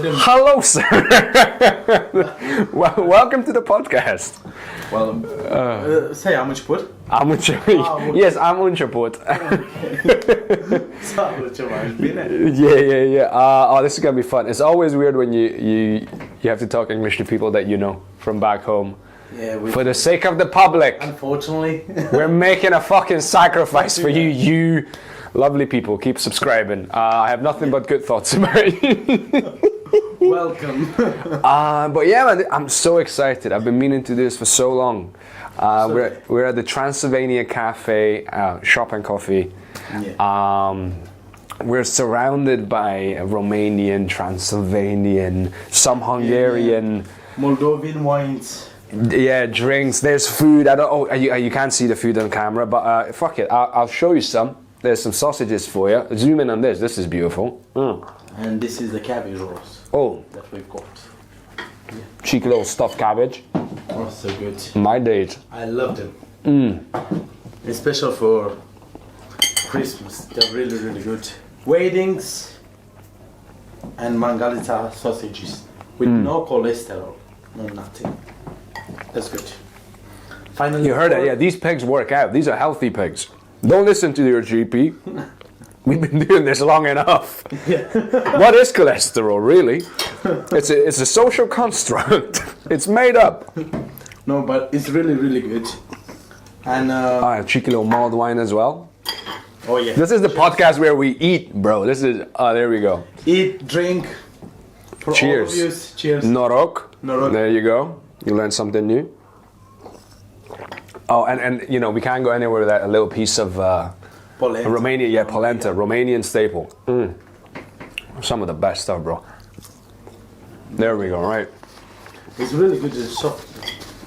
Hello, sir. Welcome to the podcast. Well, say how much you put? How much? Yes, how much you put? Yeah. Oh, this is gonna be fun. It's always weird when you have to talk English to people that you know from back home. Yeah. For the sake of the public. Unfortunately. We're making a fucking sacrifice for you. You lovely people. Keep subscribing. I have nothing but good thoughts about you. Welcome. But yeah, man, I'm so excited. I've been meaning to do this for so long. We're at the Transylvania Café, Shop and Coffee. Yeah. We're surrounded by Romanian, Transylvanian, some Hungarian, Moldovan wines. Yeah, drinks. There's food. I don't. Oh, you can't see the food on camera, but fuck it. I'll show you some. There's some sausages for you. Zoom in on this. This is beautiful. And this is the cabbage rolls. Oh, that we've got. Yeah. Cheeky little stuffed cabbage. Oh, so good. My date. I love them. Especially for Christmas. They're really, really good. Weddings and mangalita sausages with no cholesterol, no nothing. That's good. Finally, You heard it. Yeah, these pigs work out. These are healthy pigs. Don't listen to your GP. We've been doing this long enough. Yeah. What is cholesterol, really? It's a social construct. It's made up. No, but it's really, really good. And Cheeky little mulled wine as well. oh yeah. This is the podcast where we eat, bro. This is there we go. Eat, drink. For Cheers. all of you. Cheers. Norok. Norok. There you go. You learned something new. Oh, and you know, we can't go anywhere without a little piece of Polenta. Romania, yeah, polenta, Romanian staple. Some of the best stuff, bro. There we go, right. It's really good and soft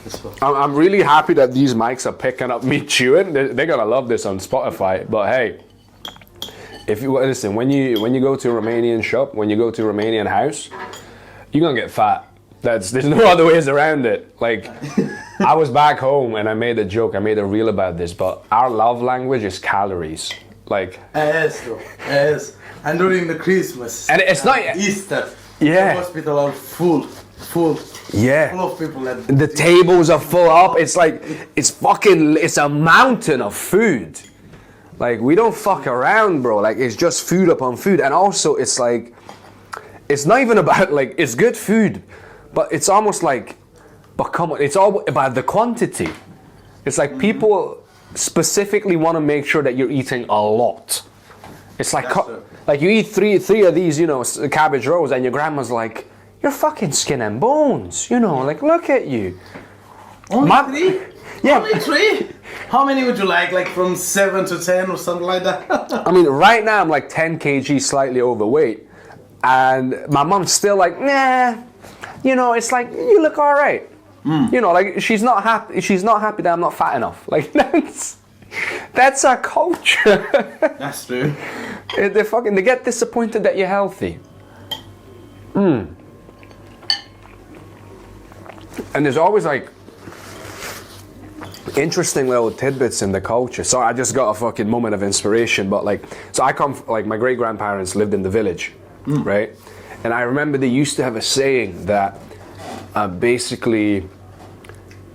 as well. I'm really happy that these mics are picking up me chewing. They're gonna love this on Spotify. But hey, if you listen, when you go to a Romanian shop, when you go to a Romanian house, you're gonna get fat. There's no other ways around it. Like, I was back home and I made a joke, I made a reel about this, but our love language is calories. Like, Yes, though. Yes. And during the Christmas. and it's not Easter. Yeah. The hospital are full. yeah. Full of people. That The tables are full up. It's like it's a mountain of food. Like, we don't fuck around, bro. Like, it's just food upon food. And also it's like, it's not even about like, it's good food, but it's almost like, but come on, it's all about the quantity. It's like people specifically want to make sure that you're eating a lot. It's like, like you eat three of these, you know, cabbage rolls, and your grandma's like, you're fucking skin and bones, you know, like, look at you. Only three? Yeah. Only three? How many would you like? Like from 7 to 10 or something like that? I mean, right now I'm like 10 kg slightly overweight, and my mom's still like, nah, you know, it's like, you look all right. You know, like, she's not happy that I'm not fat enough. Like, that's our culture. That's true. They get disappointed that you're healthy. And there's always like interesting little tidbits in the culture. So I just got a fucking moment of inspiration, but like, so I come, like, my great grandparents lived in the village, right? And I remember they used to have a saying that basically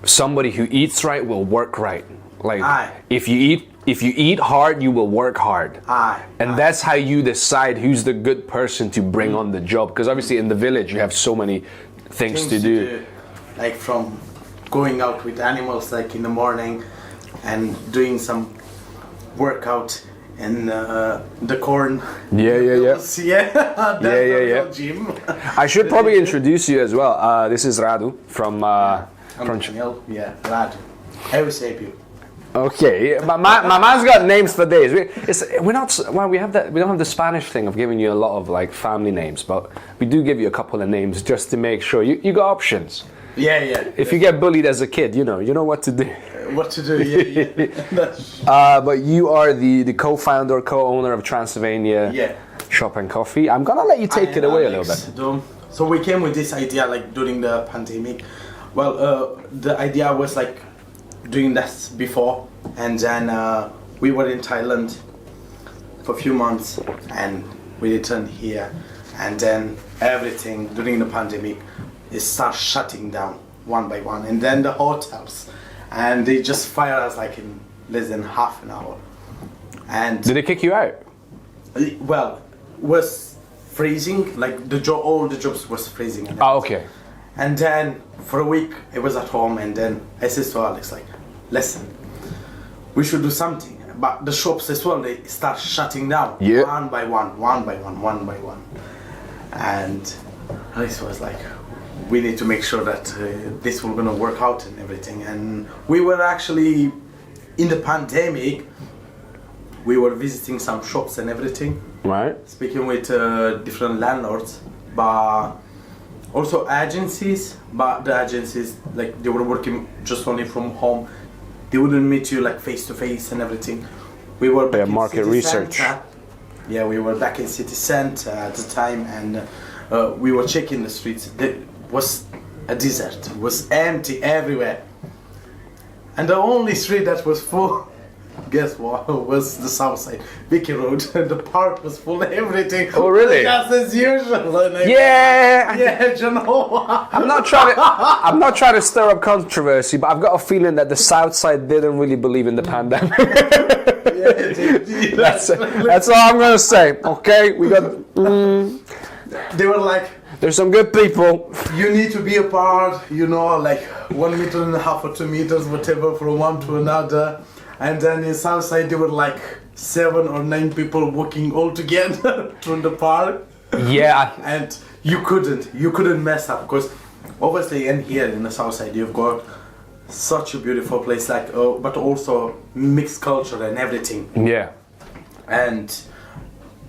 somebody who eats right will work right. Like, Aye. if you eat hard, you will work hard. Aye. And that's how you decide who's the good person to bring on the job. Because obviously in the village you have so many things to do. Like from going out with animals like in the morning and doing some workout in the corn. Yeah. Yeah. Gym. I should probably introduce you as well. This is Radu from Daniel, yeah, Radu. Eusebiu. Okay, my man's got names for days. We don't have the Spanish thing of giving you a lot of like family names, but we do give you a couple of names just to make sure you got options. Yeah. If you get bullied as a kid, you know what to do. What to do? Yeah. But you are the co-founder, co-owner of Transylvania Shop and Coffee. I'm gonna let you take it away a little bit. So we came with this idea like during the pandemic. Well, the idea was like doing this before, and then we were in Thailand for a few months, and we returned here, and then everything during the pandemic it starts shutting down one by one, and then the hotels, and they just fire us like in less than half an hour. And Did they kick you out? well, was freezing, like all the jobs was freezing. And Oh, okay. And then for a week I was at home, and then I said to Alex like, listen, we should do something. But the shops as well, they start shutting down one by one, one by one, one by one. And Alex was like, we need to make sure that this will gonna work out and everything. And we were actually, in the pandemic, we were visiting some shops and everything. Right. Speaking with different landlords, but also agencies. But the agencies, like, they were working just only from home. They wouldn't meet you like face to face and everything. We were back in market city research. Center. Yeah, we were back in city center at the time, and we were checking the streets. It was a desert. It was empty everywhere. And the only street that was full, guess what, was the Southside, Vicky Road. The park was full of everything. Oh, really? Just as usual. And Yeah. yeah, you know. I'm not trying to stir up controversy, but I've got a feeling that the South Side didn't really believe in the pandemic. That's all I'm gonna say. Okay, we got. They were like, There's some good people. you need to be apart, you know, like 1.5 meters or 2 meters, whatever, from one to another. And then in Southside, there were like 7 or 9 people walking all together through the park. Yeah. And you couldn't mess up, because obviously in here in the Southside, you've got such a beautiful place, like, but also mixed culture and everything. Yeah. And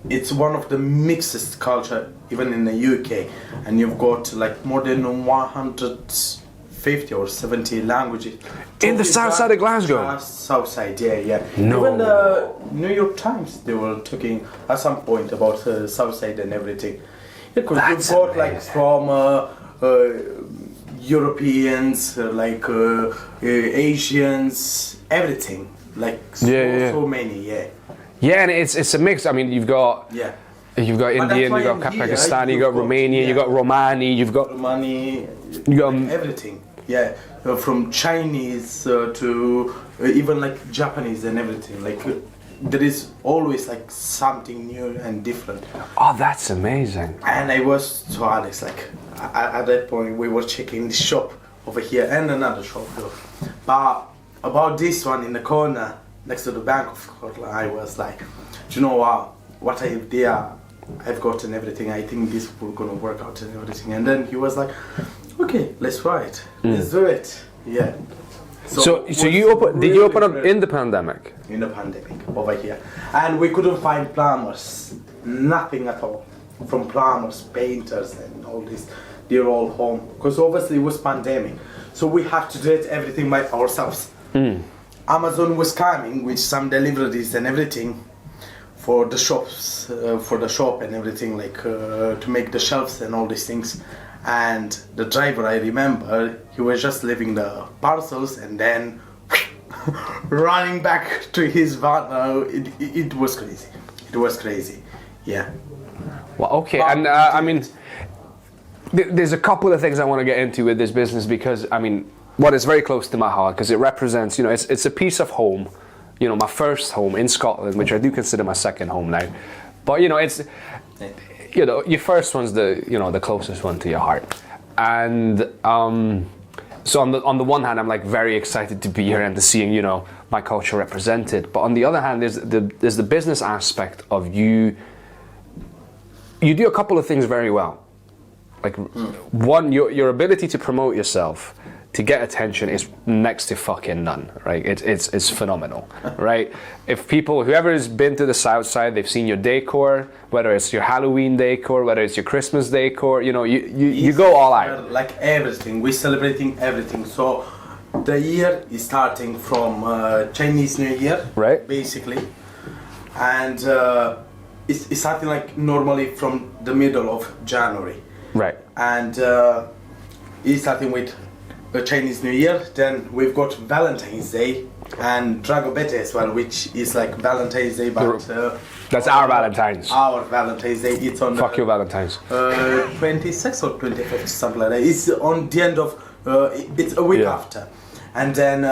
it's one of the mixest culture even in the UK, and you've got like more than 150 or 70 languages In the south side of Glasgow? South side, yeah. No. Even the New York Times, they were talking at some point about south side and everything. Because That's you've got like amazing. from Europeans, Asians, everything, like so many, Yeah, and it's a mix. I mean, you've got yeah. Indian, that's you've why got I'm here. Pakistani, you've got Romanian, you've got Romani, you've got money, you got everything. Yeah, from Chinese to even like Japanese and everything. Like there is always like something new and different. Oh, that's amazing. And I was to Alex like at that point we were checking the shop over here and another shop though. But about this one in the corner next to the Bank of Scotland, I was like, do you know what I've got and everything, I think this will gonna work out and everything. And then he was like, okay, let's try it. Let's do it. Yeah. So did you open up in the pandemic? In the pandemic over here, and we couldn't find plumbers, nothing at all. From plumbers, painters, and all this, they're all home because obviously it was pandemic, so we had to do everything by ourselves. Amazon was coming with some deliveries and everything for the shops, for the shop and everything, like to make the shelves and all these things. And the driver, I remember, he was just leaving the parcels and then running back to his van. It was crazy. It was crazy. Yeah. Well, okay, and I mean, there's a couple of things I want to get into with this business because I mean, one is very close to my heart because it represents, you know, it's a piece of home, you know, my first home in Scotland, which I do consider my second home now. But you know, it's, you know, your first one's the closest one to your heart, and so on the one hand, I'm like very excited to be here and to seeing, you know, my culture represented. But on the other hand, there's the business aspect of you do a couple of things very well. Like one, your ability to promote yourself, to get attention is next to fucking none, right? It's phenomenal, right? If whoever's been to the South Side, they've seen your decor, whether it's your Halloween decor, whether it's your Christmas decor, you know, you go all out. Like everything, we're celebrating everything. So the year is starting from Chinese New Year, Right. basically, and it's starting like normally from the middle of January. Right. And it's starting with Chinese New Year. Then we've got Valentine's Day and Dragobete as well, which is like Valentine's Day, but that's our Valentine's. Our Valentine's Day. It's on Fuck your Valentine's. 26th or 25th, something like that. It's on the end of. It's a week after, and then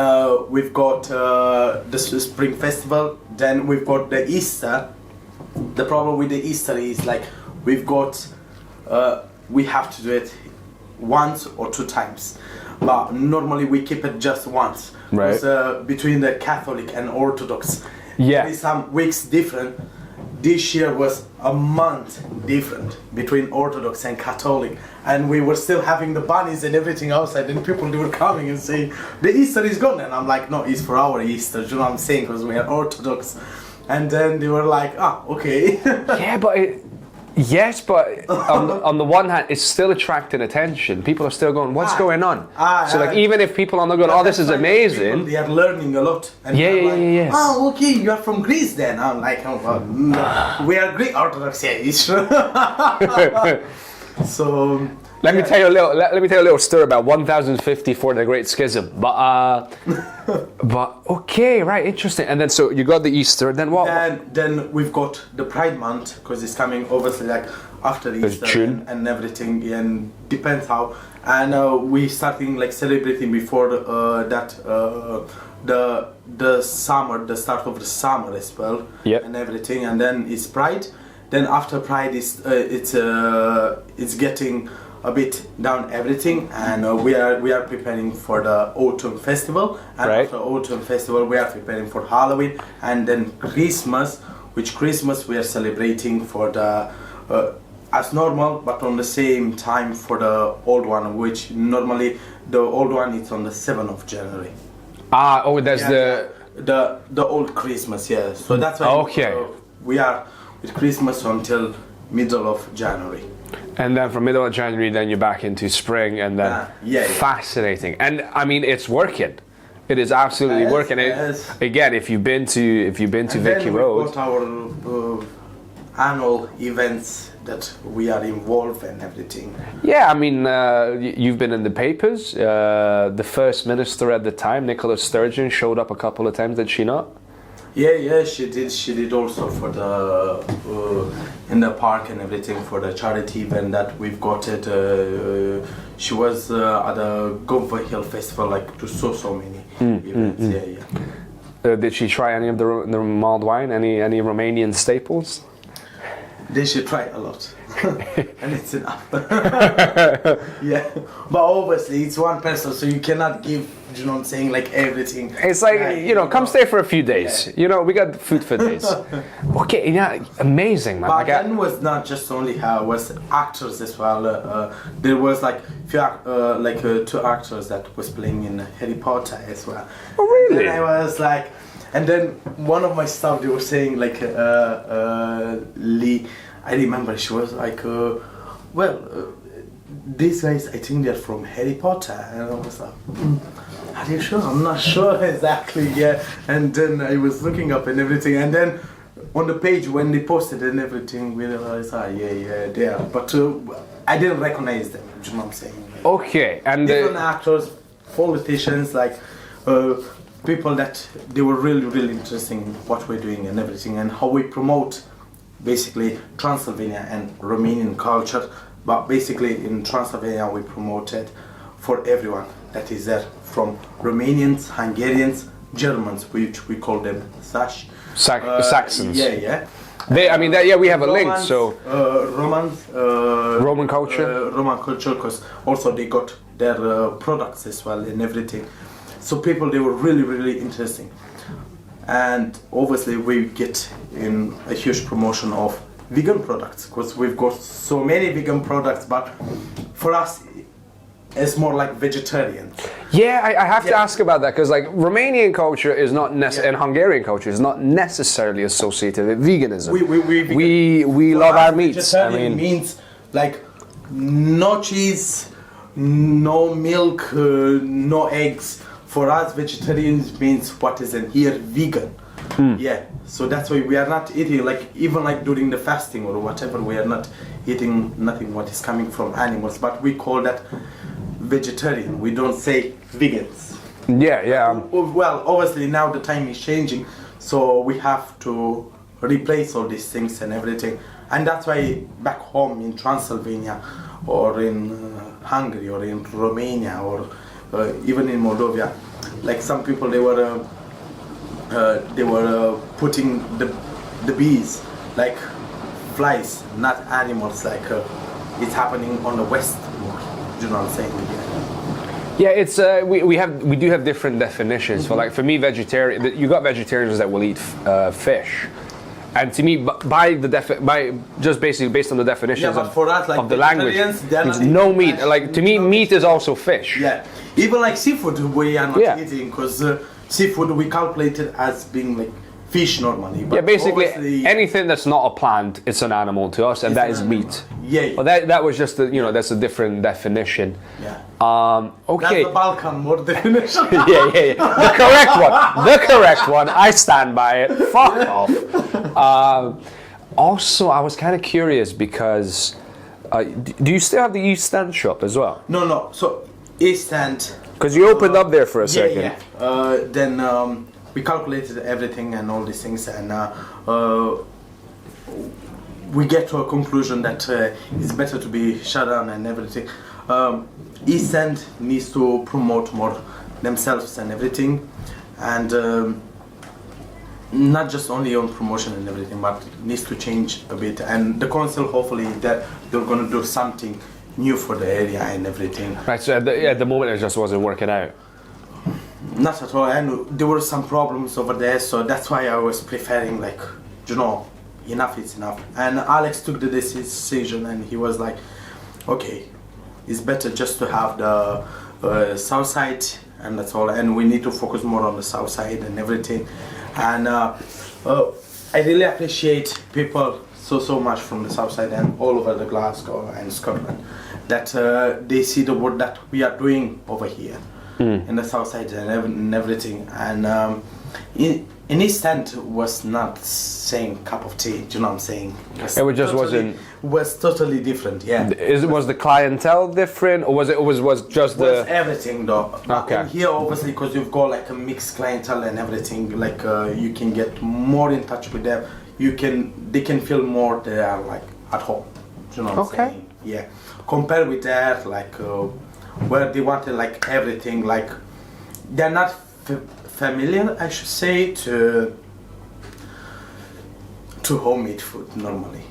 we've got the Spring Festival. Then we've got the Easter. The problem with the Easter is like we've got we have to do it once or 2 times, but normally we keep it just once. Right. Because, between the Catholic and Orthodox, Yeah. there is some weeks different. This year was a month different between Orthodox and Catholic, and we were still having the bunnies and everything outside, and people they were coming and saying the Easter is gone, and I'm like, no, it's for our Easter. Do you know what I'm saying? Because we are Orthodox, and then they were like, okay. Yeah, but yes, but on the one hand, it's still attracting attention. People are still going, what's going on? So like, even if people are not going, oh, this is amazing. People, they are learning a lot. And Yeah. Oh, okay, you are from Greece then. I'm like, oh, well, no, we are Greek Orthodox, yeah, it's true. So. Let me tell you a little story about 1050 for the Great Schism. But okay, right, interesting. And then so you got the Easter, then what? Then we've got the Pride Month, because it's coming obviously like after Easter June. and everything, and depends how. And we starting like celebrating before the summer, the start of the summer as well, and everything. And then it's Pride. Then after Pride it's getting a bit down everything, and we are preparing for the Autumn Festival, and after Autumn Festival we are preparing for Halloween, and then Christmas, which Christmas we are celebrating for the as normal, but on the same time for the old one, which normally the old one is on the 7th of January. There's the old Christmas, so that's why we are with Christmas until middle of January. And then from middle of January, then you're back into spring, and then fascinating. And I mean, it's working. It is absolutely working. Again, if you've been to Vicky Road, we've got our annual events that we are involved in everything. Yeah, I mean, you've been in the papers. The First Minister at the time, Nicola Sturgeon, showed up a couple of times. Did she not? Yeah, she did. She did also for the in the park and everything for the charity event that we've got it. She was at the Gova Hill Festival, like to so many events. Did she try any of the mulled wine? Any Romanian staples? They should try a lot, and it's enough. Yeah, but obviously it's one person, so you cannot give. You know what I'm saying? Like everything. It's like come stay for a few days. Yeah. We got food for days. Okay, amazing, man. But then was not just only her, was actors as well. There was like few 2 actors that was playing in Harry Potter as well. Oh really? And I was like. And then one of my staff, they were saying like, Lee, I remember she was like, these guys, I think they're from Harry Potter. And I was like, are you sure? I'm not sure exactly, And then I was looking up and everything. And then on the page when they posted and everything, we realized, they are. But I didn't recognize them, you know what I'm saying? Like, okay, and different actors, politicians, like, people that they were really, really interested in what we're doing and everything, and how we promote basically Transylvania and Romanian culture. But basically in Transylvania we promote it for everyone that is there, from Romanians, Hungarians, Germans, which we call them Saxons. Yeah. We have a link. Romans, So Roman culture. Roman culture, because also they got their products as well and everything. So people, they were really, really interesting. And obviously we get in a huge promotion of vegan products, because we've got so many vegan products, but for us it's more like vegetarian. Yeah, I have to ask about that, because like Romanian culture is not and Hungarian culture is not necessarily associated with veganism. We love our meats. Vegetarian means like no cheese, no milk, no eggs. For us, vegetarians means what is in here vegan. Yeah, so that's why we are not eating, like even like during the fasting or whatever, we are not eating nothing what is coming from animals, but we call that vegetarian. We don't say vegans. Yeah. Well, obviously now the time is changing, so we have to replace all these things and everything. And that's why back home in Transylvania, or in Hungary, or in Romania, or even in Moldova, like some people, they were putting the bees like flies, not animals, like it's happening on the west more. Do you know what I'm saying? Yeah, it's we do have different definitions. For me, vegetarian. You got vegetarians that will eat fish, and to me, by just basically based on the definitions for us, like, of the language, means no meat. Like to me, meat is also fish. Yeah, even like seafood, we are not Yeah. eating, because seafood we calculate it as being like fish normally. But Yeah, basically obviously- anything that's not a plant, it's an animal to us, and that is meat. Yeah. Well, that was just that's a different definition. Yeah. Okay. That's the Balkan more definition. yeah. The correct one. The correct one. I stand by it. Fuck off. Also, I was kind of curious because do you still have the East End shop as well? No. So East End. Because you opened up there for a second. Yeah. Then we calculated everything and all these things, and we get to a conclusion that it's better to be shut down and everything. East End needs to promote more themselves and everything, and not just only on promotion and everything, but needs to change a bit. And the council, hopefully, that they're going to do something new for the area and everything. Right. So at the moment, it just wasn't working out. Not at all, and there were some problems over there, so that's why I was preferring, like, enough is enough. And Alex took the decision, and he was like, okay, it's better just to have the south side, and that's all, and we need to focus more on the south side and everything. And I really appreciate people so much from the south side and all over the Glasgow and Scotland, that they see the work that we are doing over here. In the south side and everything, and in East End was not saying cup of tea. Do you know what I'm saying? It just wasn't. Was totally different. Yeah. Was the clientele different, or was just Was everything though? Okay. And here, obviously, because you've got like a mixed clientele and everything, like you can get more in touch with them. They can feel more they are like at home. Do you know what I'm saying? Yeah. Compared with that, like. Where they wanted like everything, like they're not familiar, I should say, to homemade food normally.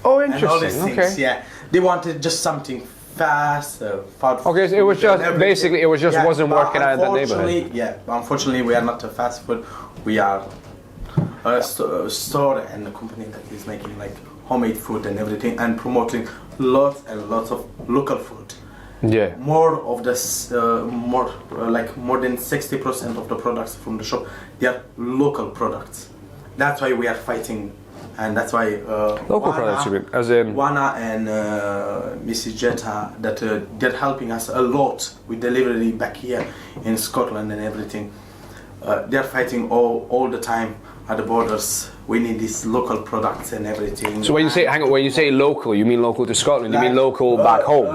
Oh, And all these interesting. things, Okay. yeah. They wanted just something fast, fast. Okay, so it was food and just everything. basically it was just wasn't but working out in that neighborhood. unfortunately, yeah. Unfortunately, we are not a fast food. We are a store and a company that is making like homemade food and everything, and promoting lots and lots of local food. Yeah. More of this, more than 60% of the products from the shop, they are local products. That's why we are fighting, and that's why Local products, you mean? As in. Wana and Mrs. Jetta, that they're helping us a lot with delivery back here in Scotland and everything. They're fighting all the time at the borders. We need these local products and everything. So when you say local, you mean local to Scotland? You mean local back home?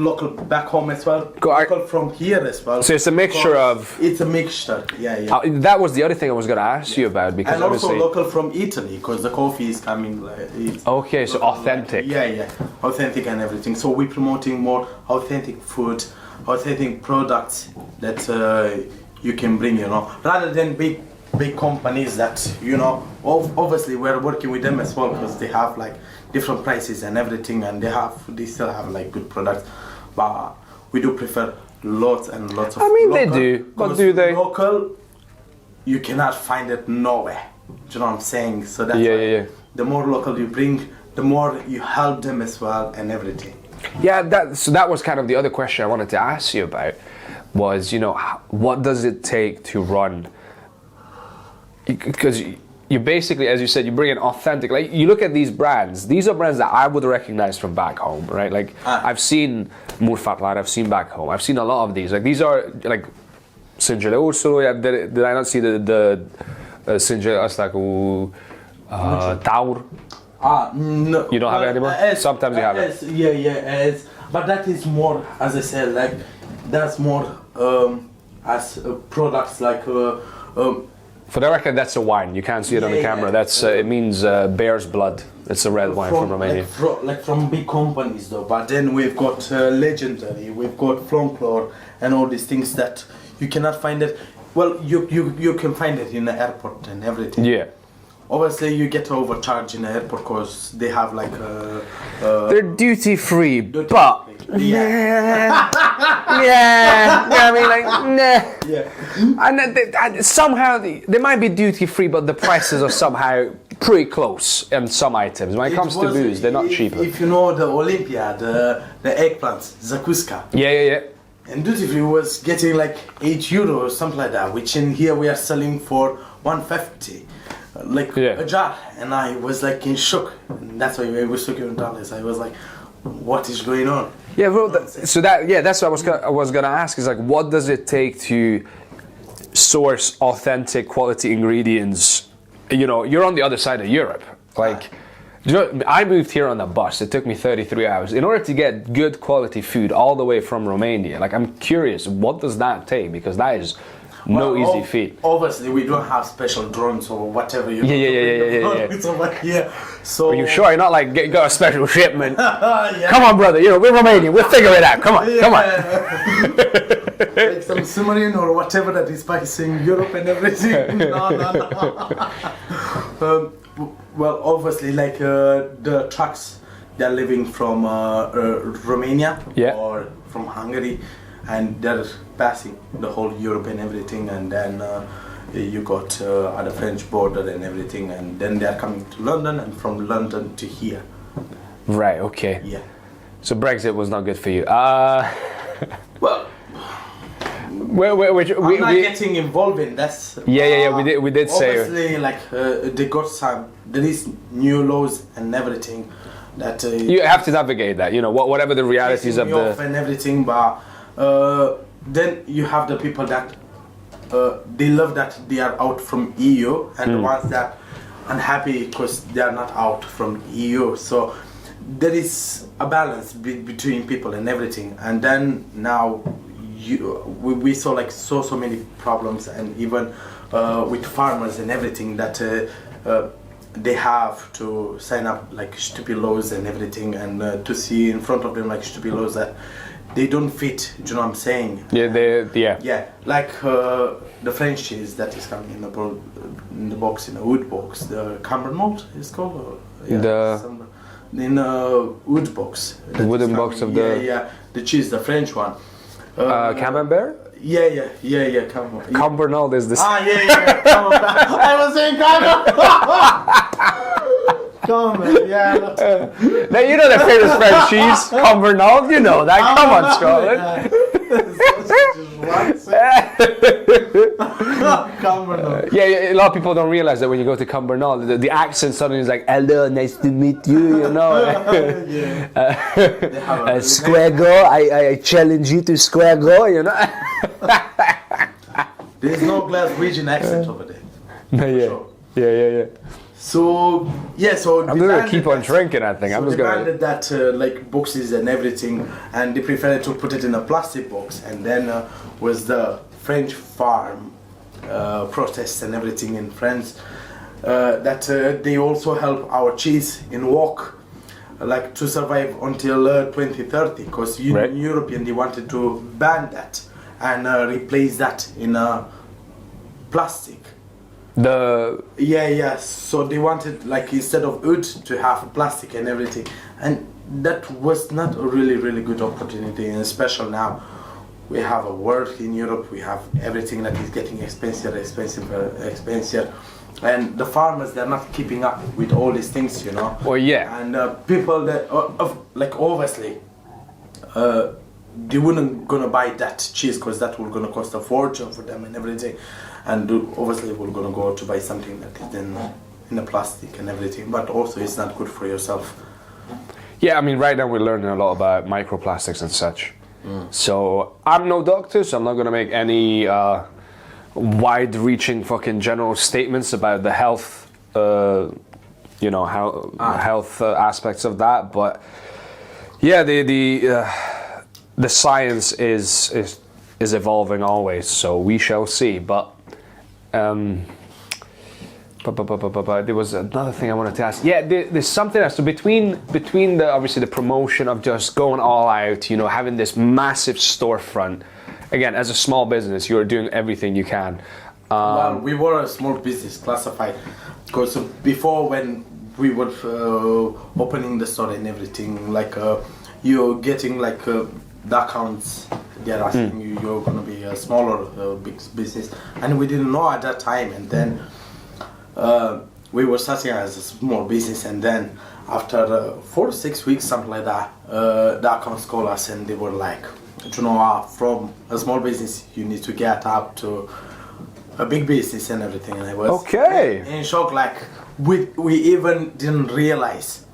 Local back home as well. I- Local from here as well. So it's a mixture of. It's a mixture. Yeah. That was the other thing I was going to ask you about, because And also obviously. local from Italy, because the coffee is coming. Okay, so authentic. Yeah, authentic and everything. So we're promoting more authentic food, authentic products that you can bring, rather than big companies that, obviously we're working with them as well, because they have like different prices and everything, and they still have like good products, but we do prefer lots and lots of. I mean, local, they do, but because do they? Local, you cannot find it nowhere. Do you know what I'm saying? So that's Yeah. the more local you bring, the more you help them as well and everything. Yeah, that was kind of the other question I wanted to ask you about, was, what does it take to run? Because you basically, as you said, you bring in authentic. Like, you look at these brands. These are brands that I would recognize from back home, right? Like, I've seen Murfatlar, I've seen back home. I've seen a lot of these. Like, these are like Sinjele Ursulu. Did I not see the Sinjele Aslaku Taur? No. You don't have it anymore? Sometimes you have it. Yeah. but that is more, as I said, like that's more as products like. For the record, that's a wine. You can't see it on the camera. That's it means bear's blood. It's a red wine from Romania. Like from big companies though. But then we've got legendary, we've got folklore, and all these things that you cannot find it. Well, you can find it in the airport and everything. Yeah. Obviously, you get overcharged in the airport because they have like. They're duty free, but. Yeah. Yeah. I mean, like, nah. Yeah. And somehow they might be duty free, but the prices are somehow pretty close in some items. When it comes to booze, they're not cheaper. If you know the Olympia, the eggplants, zakuska. Yeah. And duty free was getting like €8 or something like that, which in here we are selling for 150, like a jar. And I was like in shock. And that's why we were talking in dollars. I was like, what is going on? Yeah, well, that's what I was gonna ask. Is like, what does it take to source authentic, quality ingredients? You know, you're on the other side of Europe. Like, you know, I moved here on a bus. It took me 33 hours in order to get good quality food all the way from Romania. Like, I'm curious, what does that take? Because that is no easy feat. Obviously, we don't have special drones or whatever. Yeah. It's over here. So. Are you sure you're not like got a special shipment? Yeah. Come on, brother. You know, we're Romanian. We'll figure it out. Come on. Like some submarine or whatever that is passing Europe and everything. No. Well, obviously, like the trucks, they're living from Romania or from Hungary, and they're passing the whole Europe and everything, and then you got at the French border and everything, and then they're coming to London, and from London to here. Right. Okay. Yeah. So Brexit was not good for you. Well. I'm not getting involved in this. Yeah. We did say. Obviously, like they got some. There is new laws and everything that you have to navigate that. You know, whatever the realities of the and everything. But then you have the people that they love that they are out from EU, and the ones that unhappy because they are not out from EU. So there is a balance between people and everything. And then now. We saw like so many problems, and even with farmers and everything that they have to sign up like stupid laws and everything, and to see in front of them like stupid laws that they don't fit. Do you know what I'm saying? Yeah. Like the French cheese that is coming in the box, in a wood box, the Cambernauld is called. In a wood box. The wooden box of the cheese, the French one. Camembert? Yeah, Camembert. Cambernauld is this. Yeah, Camembert. I was saying Camembert, yeah. Now you know the famous French cheese, Cambernauld. You know that. Come on, Scotland. Yeah, a lot of people don't realize that when you go to Cambernauld, the accent suddenly is like, "Hello, nice to meet you." You know. Square go. I challenge you to square go. You know. There's no Glaswegian accent over there. Yeah. So I'm gonna keep on drinking. I think I'm just gonna. Demanded that like boxes and everything, and they preferred to put it in a plastic box. And then was the French farm protests and everything in France that they also help our cheese in walk, like to survive until 2030, because European they wanted to ban that and replace that in plastic. So they wanted like instead of wood to have plastic and everything, and that was not a really good opportunity. And especially now we have a war in Europe, we have everything that is getting expensive, and the farmers, they're not keeping up with all these things, you know. And people that like obviously they wouldn't gonna buy that cheese because that will gonna cost a fortune for them and everything. And obviously we're gonna go to buy something that is in a plastic and everything, but also it's not good for yourself. Yeah, I mean, right now we're learning a lot about microplastics and such. So I'm no doctor, so I'm not gonna make any wide-reaching fucking general statements about the health, health aspects of that. But Yeah, the science is evolving always, so we shall see. But there was another thing I wanted to ask. Yeah, there's something else. So between the obviously the promotion of just going all out, you know, having this massive storefront. Again, as a small business, you're doing everything you can. Well, we were a small business classified, because before when we were opening the store and everything, like you're getting like the accounts, they're asking you, you're gonna be a smaller big business, and we didn't know at that time. And then we were starting as a small business, and then after 4 to 6 weeks, something like that, the accounts called us and they were like, you know, from a small business you need to get up to a big business and everything. And I was in shock, like we even didn't realize,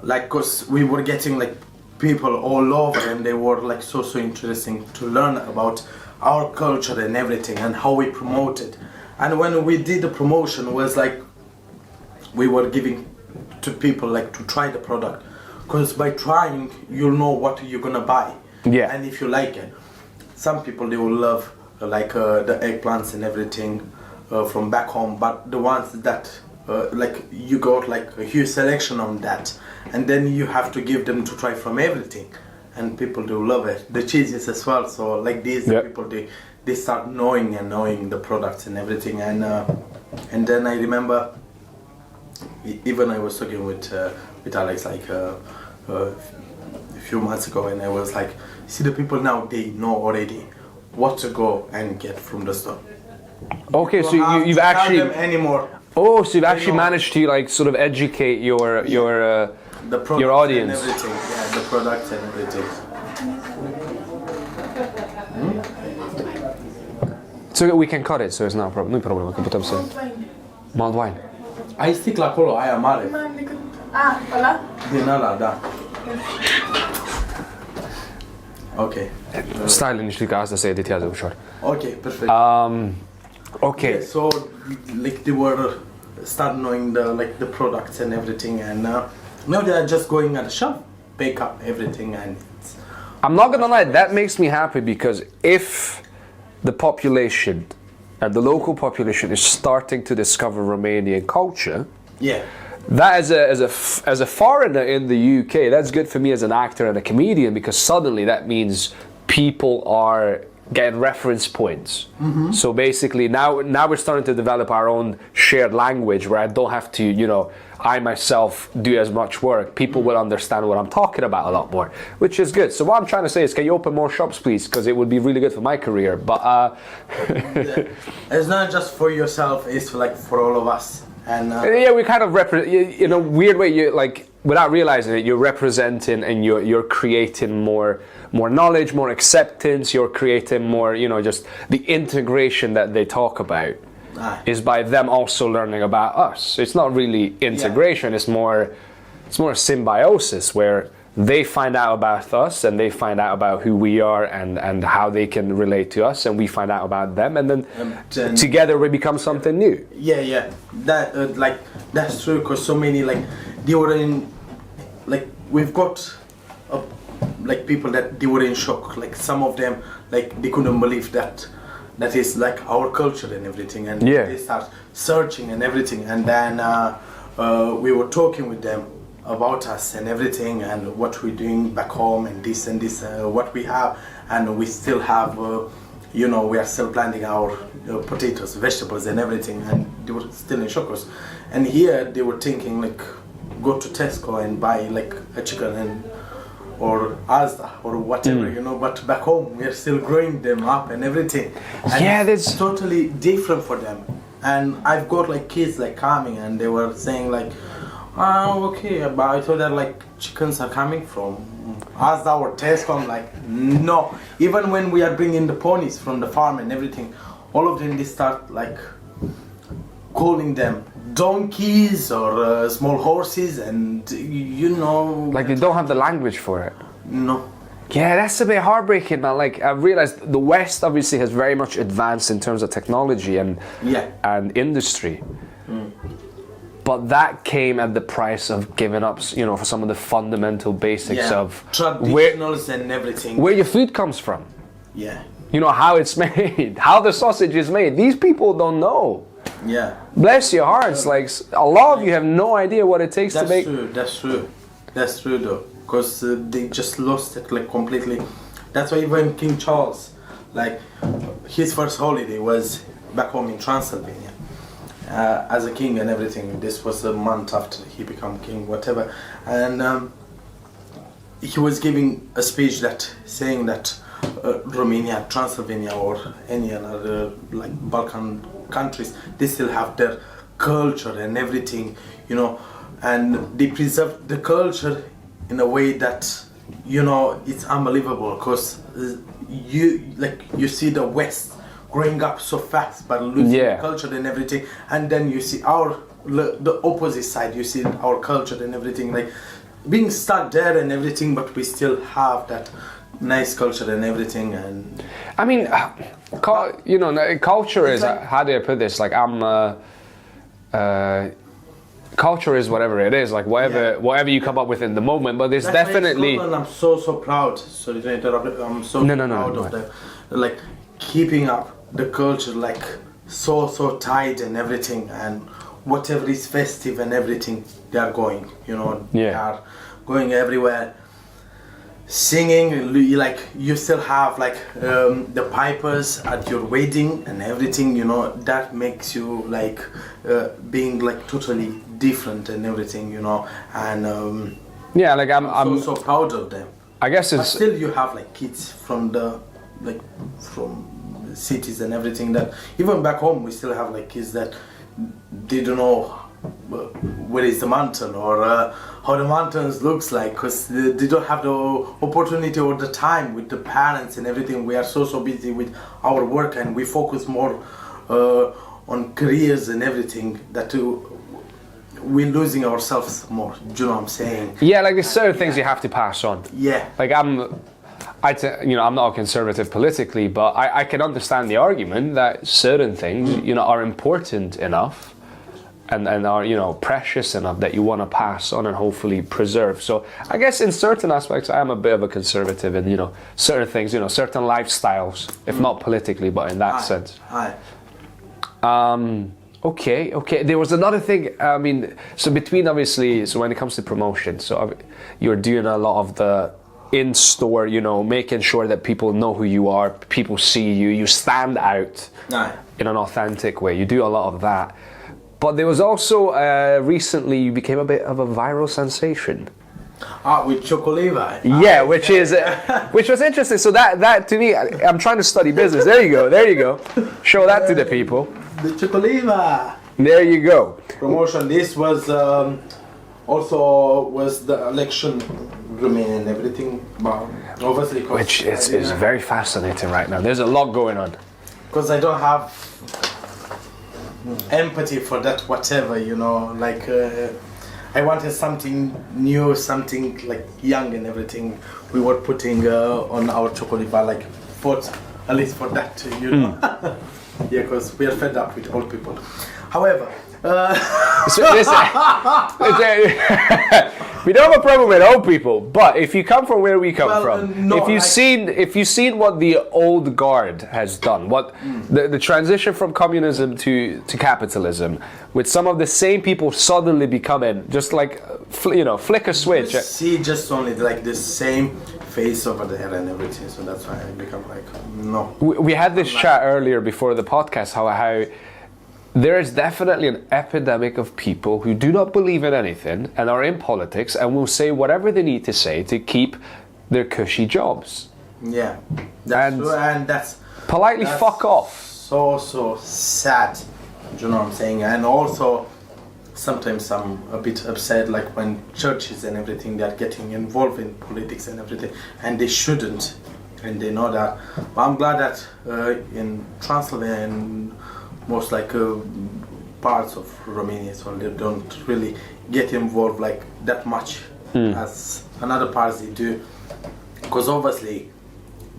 like, because we were getting like people all over and they were like so interesting to learn about our culture and everything and how we promote it. And when we did the promotion, it was like we were giving to people like to try the product, because by trying you'll know what you're gonna buy. Yeah. And if you like it, some people they will love like the eggplants and everything from back home, but the ones that like you got like a huge selection on that, and then you have to give them to try from everything, and people do love it. The cheeses as well. So like these people they start knowing the products and everything, and then I remember even I was talking with Alex like a few months ago, and I was like, see, the people now, they know already what to go and get from the store. Okay, so you've actually them anymore. Oh, so you've actually managed to like sort of educate your the audience and everything. Yeah, the products and everything. So we can cut it, so it's not a problem. Nu-i problemă, că putem să... Mulled wine. Ai sticla acolo, aia mare. Ăla? Din ăla, da. Ok. Stai liniștit că asta se editează ușor. Ok, perfect. Okay. Yeah, so like they were start knowing the products and everything, and now they are just going at the shop, pick up everything, and I'm not gonna lie, that makes me happy, because if the population and the local population is starting to discover Romanian culture, that as a foreigner in the UK, that's good for me as an actor and a comedian, because suddenly that means people are getting reference points. So basically now we're starting to develop our own shared language, where I don't have to, you know, I myself do as much work. People will understand what I'm talking about a lot more, which is good. So what I'm trying to say is, can you open more shops, please? Because it would be really good for my career. But it's not just for yourself, it's like for all of us. And yeah, we kind of in a weird way, you like, without realizing it, you're representing and you're creating more knowledge, more acceptance. You're creating more, you know, just the integration that they talk about is by them also learning about us. It's not really integration. It's more symbiosis, where they find out about us and they find out about who we are and how they can relate to us, and we find out about them, and then together we become something new. Yeah, that like that's true, because so many like they were in, like we've got like people that they were in shock, like some of them like they couldn't believe that is like our culture and everything, and they start searching and everything, and then we were talking with them about us and everything, and what we're doing back home, and this what we have, and we still have you know, we are still planting our potatoes, vegetables and everything, and they were still in shock. And here they were thinking like go to Tesco and buy like a chicken and or Asda or whatever, you know, but back home we are still growing them up and everything, and it's totally different for them. And I've got like kids like coming, and they were saying like, oh, okay, but I thought that like chickens are coming from Asda or Tesco. I'm like, no. Even when we are bringing the ponies from the farm and everything, all of them, they start like calling them donkeys or small horses, and you know, like they don't have the language for it. No. Yeah, that's a bit heartbreaking, man. Like, I've realized the West obviously has very much advanced in terms of technology and industry. but that came at the price of giving up, you know, for some of the fundamental basics of traditionals and everything. where your food comes from. Yeah. You know, how it's made, how the sausage is made. These people don't know. Yeah. Bless your hearts, like a lot of you have no idea what it takes to make. That's true though, because they just lost it like completely. That's why even King Charles, like his first holiday was back home in Transylvania as a king and everything. This was a month after he became king, whatever, and he was giving a speech that saying that Romania, Transylvania, or any other like Balkan countries, they still have their culture and everything, you know, and they preserve the culture in a way that, you know, it's unbelievable, because you see the West growing up so fast but losing culture and everything, and then you see the opposite side, you see our culture and everything like being stuck there and everything, but we still have that nice culture and everything. And I mean, you know, culture is like, how do I put this? Like culture is whatever it is, like whatever you come up with in the moment. But there's definitely. I'm so proud. Sorry to interrupt. I'm so proud of them, like keeping up the culture, like so tight and everything, and whatever is festive and everything, they are going. You know, they are going everywhere. Singing, like you still have like the pipers at your wedding and everything, you know, that makes you like being like totally different and everything, you know, and like I'm so proud of them. I guess it's but still you have like kids from from cities and everything, that even back home we still have like kids that they don't know where is the mountain or how the mountains looks like, because they don't have the opportunity or the time with the parents and everything. We are so busy with our work, and we focus more on careers and everything, that we're losing ourselves more. Do you know what I'm saying? Yeah, like there's certain things you have to pass on. Yeah. Like I'm not a conservative politically, but I can understand the argument that certain things, you know, are important enough and are, you know, precious enough that you want to pass on and hopefully preserve. So I guess in certain aspects I am a bit of a conservative in, you know, certain things, you know, certain lifestyles, if not politically, but in that sense. Okay. There was another thing, I mean, so when it comes to promotion, so you're doing a lot of the in-store, you know, making sure that people know who you are, people see you, you stand out in an authentic way. You do a lot of that. But there was also recently you became a bit of a viral sensation. With Chocoleva. Yeah, which was interesting. So that to me, I'm trying to study business. There you go. Show that to the people. The Chocoleva. There you go. Promotion. This was also was the election Romania and everything. But obviously, which is very fascinating right now. There's a lot going on. Because I don't have empathy for that, whatever, you know, like I wanted something new, something like young and everything. We were putting on our chocolate bar, like at least for that, you know. Yeah, because we are fed up with old people. However, we don't have a problem with old people, but if you come from where we come from, if you've seen what the old guard has done, what the transition from communism to capitalism, with some of the same people suddenly becoming just like flick a switch. See, just only like the same face over there and everything, so that's why I become like no. We had this chat earlier before the podcast how there is definitely an epidemic of people who do not believe in anything and are in politics and will say whatever they need to say to keep their cushy jobs. Yeah, that's true, and that's politely fuck off. So sad. Do you know what I'm saying? And also, sometimes I'm a bit upset, like when churches and everything, they are getting involved in politics and everything, and they shouldn't, and they know that. But I'm glad that in Transylvania and most like parts of Romania, so they don't really get involved like that much as another parts they do, because obviously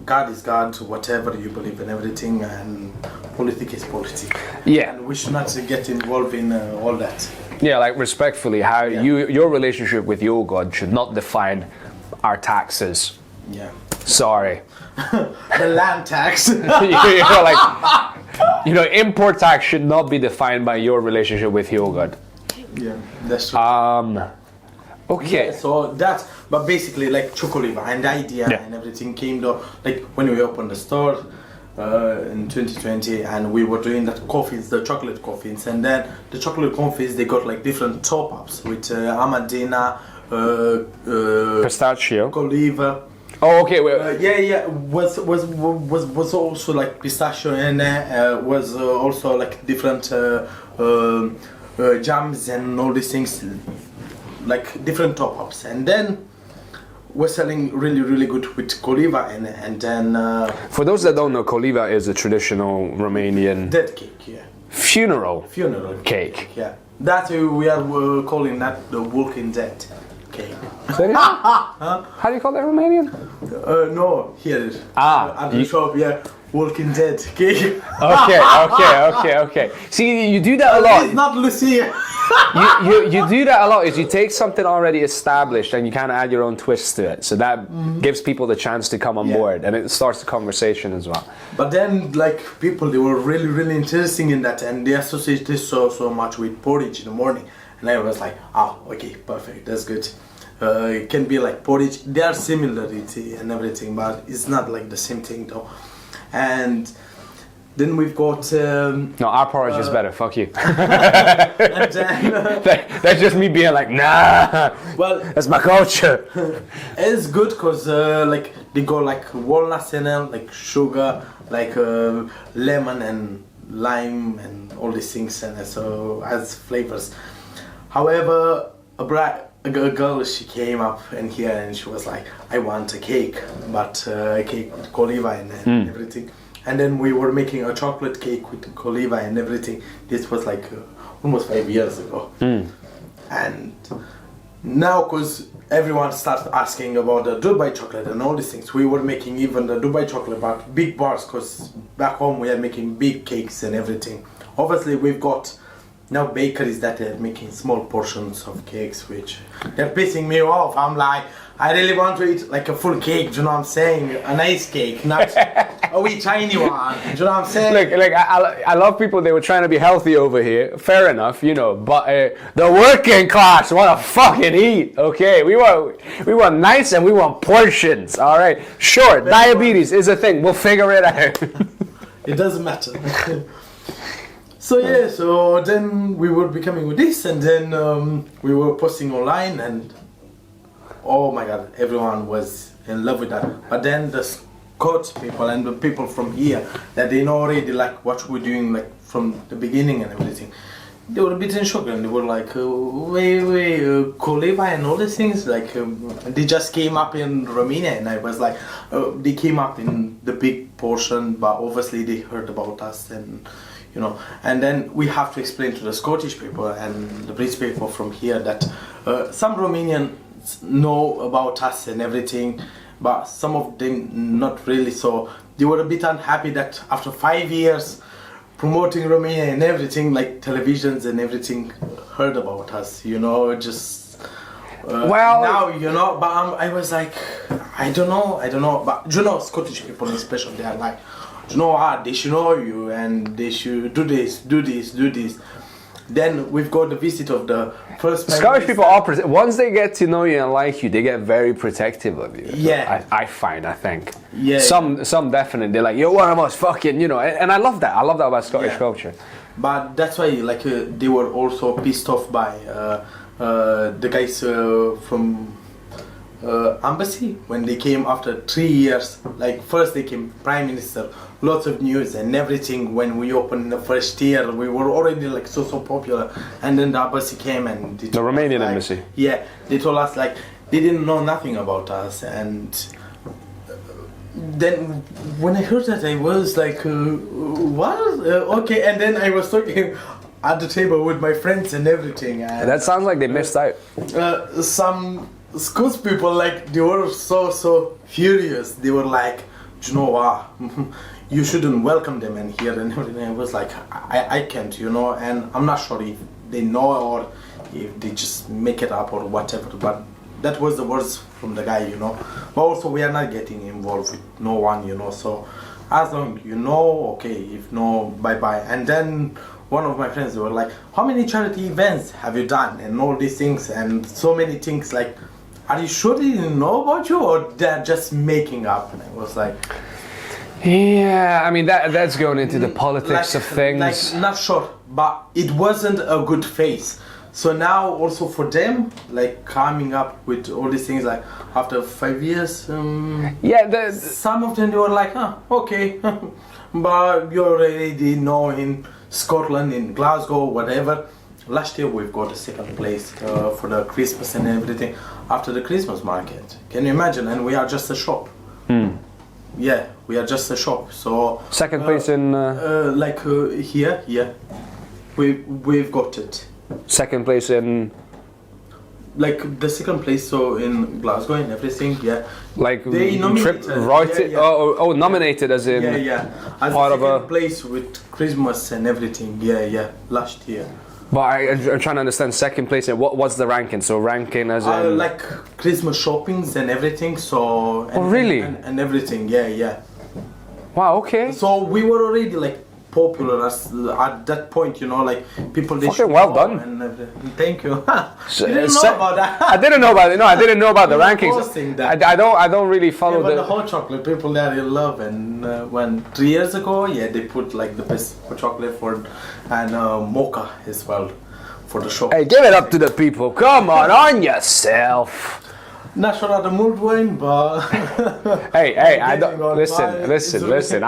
God is God, whatever you believe in everything, and politics is politics. Yeah, and we should not get involved in all that. Yeah, like respectfully, how your relationship with your God should not define our taxes. Yeah. Sorry. The land tax. Import tax should not be defined by your relationship with your God. Yeah, that's true. Okay. Yeah, so that's, but basically like chocolate and the idea and everything came to like when we opened the store in 2020, and we were doing that coffees, the chocolate coffees, and then the chocolate coffees, they got like different top ups with Amadina, Pistachio. Coliva. Oh, okay. Was also like pistachio, and was also like different jams and all these things, like different top ups, and then we're selling really good with Coliva, and then for those that don't know, Coliva is a traditional Romanian dead cake, funeral cake. Yeah, that's why we are calling that the Walking Dead cake. How do you call that Romanian? No, here. At the shop, Walking Dead cake. Okay. See, you do that a lot. It's not Lucia. you do that a lot. Is you take something already established and you kind of add your own twist to it. So that gives people the chance to come on board, and it starts the conversation as well. But then, like people, they were really interested in that, and they associate this so much with porridge in the morning. And I was like, okay, perfect, that's good. It can be like porridge. They are similarity and everything, but it's not like the same thing though. And then we've got no, our porridge is better. Fuck you. and then, that's just me being like, nah. Well, that's my culture. It's good because like they got like walnuts in it, like sugar, like lemon and lime and all these things, and so as flavors. However, a girl, she came up in here and she was like, I want a cake, but a cake with Coliva and everything. And then we were making a chocolate cake with Coliva and everything. This was like almost 5 years ago. And now, because everyone started asking about the Dubai chocolate and all these things, we were making even the Dubai chocolate, but big bars, because back home we are making big cakes and everything. Obviously, we've got now bakeries that are making small portions of cakes, which they're pissing me off. I'm like, I really want to eat like a full cake, do you know what I'm saying? A nice cake, not a wee tiny one, do you know what I'm saying? Look, I love people, they were trying to be healthy over here, fair enough, but the working class want to fucking eat, okay? We want nice and we want portions, alright? Sure, diabetes is a thing, we'll figure it out. It doesn't matter. So so then we were becoming with this, and then we were posting online, and oh my god, everyone was in love with that. But then the Scots people and the people from here, that they know already like what we're doing like from the beginning and everything, they were a bit in shock, and they were like, Coliva and all these things, like they just came up in Romania, and I was like, they came up in the big portion, but obviously they heard about us, and and then we have to explain to the Scottish people and the British people from here that some Romanians know about us and everything, but some of them not really. So they were a bit unhappy that after 5 years promoting Romania and everything, like televisions and everything heard about us, just now, but I was like, I don't know, but Scottish people especially, they are like, they should know you, and they should do this. Then we've got the visit of the first Scottish people are once they get to know you and like you, they get very protective of you. Yeah, I think. Yeah. Some definitely, they're like, you're one of us, fucking, and I love that. I love that about Scottish culture. But that's why, like, they were also pissed off by the guys from embassy when they came after 3 years. Like, first they came prime minister, lots of news and everything. When we opened the first year, we were already like so popular, and then the embassy came and the Romanian embassy. Yeah, they told us like they didn't know nothing about us, and then when I heard that, I was like, what? Okay, and then I was talking at the table with my friends and everything. And, that sounds like they missed out. Some Scots people, like, they were so furious. They were like, you shouldn't welcome them in here and everything. I was like, I can't, and I'm not sure if they know or if they just make it up or whatever. But that was the words from the guy, you know. But also we are not getting involved with no one, you know. So as long you know, okay. If no, bye bye. And then one of my friends, they were like, how many charity events have you done and all these things and so many things, like, are you sure they didn't know about you or they're just making up? And I was like, yeah, I mean that's going into the politics of things. Like, not sure, but it wasn't a good face. So now also for them, like coming up with all these things, like after 5 years, yeah, some of them they were like, okay, but you already know in Scotland, in Glasgow, whatever. Last year we've got a second place for the Christmas and everything after the Christmas market. Can you imagine? And we are just a shop. Yeah, we are just a shop. So second place in here, yeah, we've got it. Second place in, like the second place, so in Glasgow and everything, yeah. Like they nominated, yeah. Oh, nominated as in as part a of second place with Christmas and everything, yeah, last year. But I'm trying to understand second place and what's the ranking? So ranking as in like Christmas shoppings and everything. So really and everything, yeah. Wow, okay. So we were already like popular at that point, you know, like people they fucking well done. And everything. Thank you. You didn't know about that. I didn't know about it. No, I didn't know about the rankings. I don't really follow the hot chocolate. People there in love, and when 3 years ago, yeah, they put like the best hot chocolate for and mocha as well for the shop. Hey, give it up to the people. Come on yourself. Not sure how the mood went, but hey, I don't listen.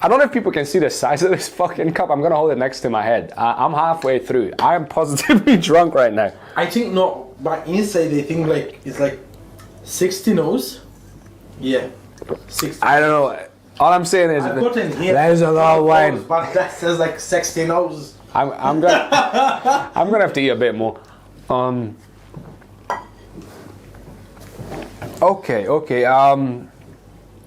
I don't know if people can see the size of this fucking cup. I'm gonna hold it next to my head. I'm halfway through. I am positively drunk right now. I think no, but inside they think like it's like 60 nose. Yeah, 60. I don't know. All I'm saying is there's a lot of wine. But that says like 60 nose. I'm gonna have to eat a bit more. Okay.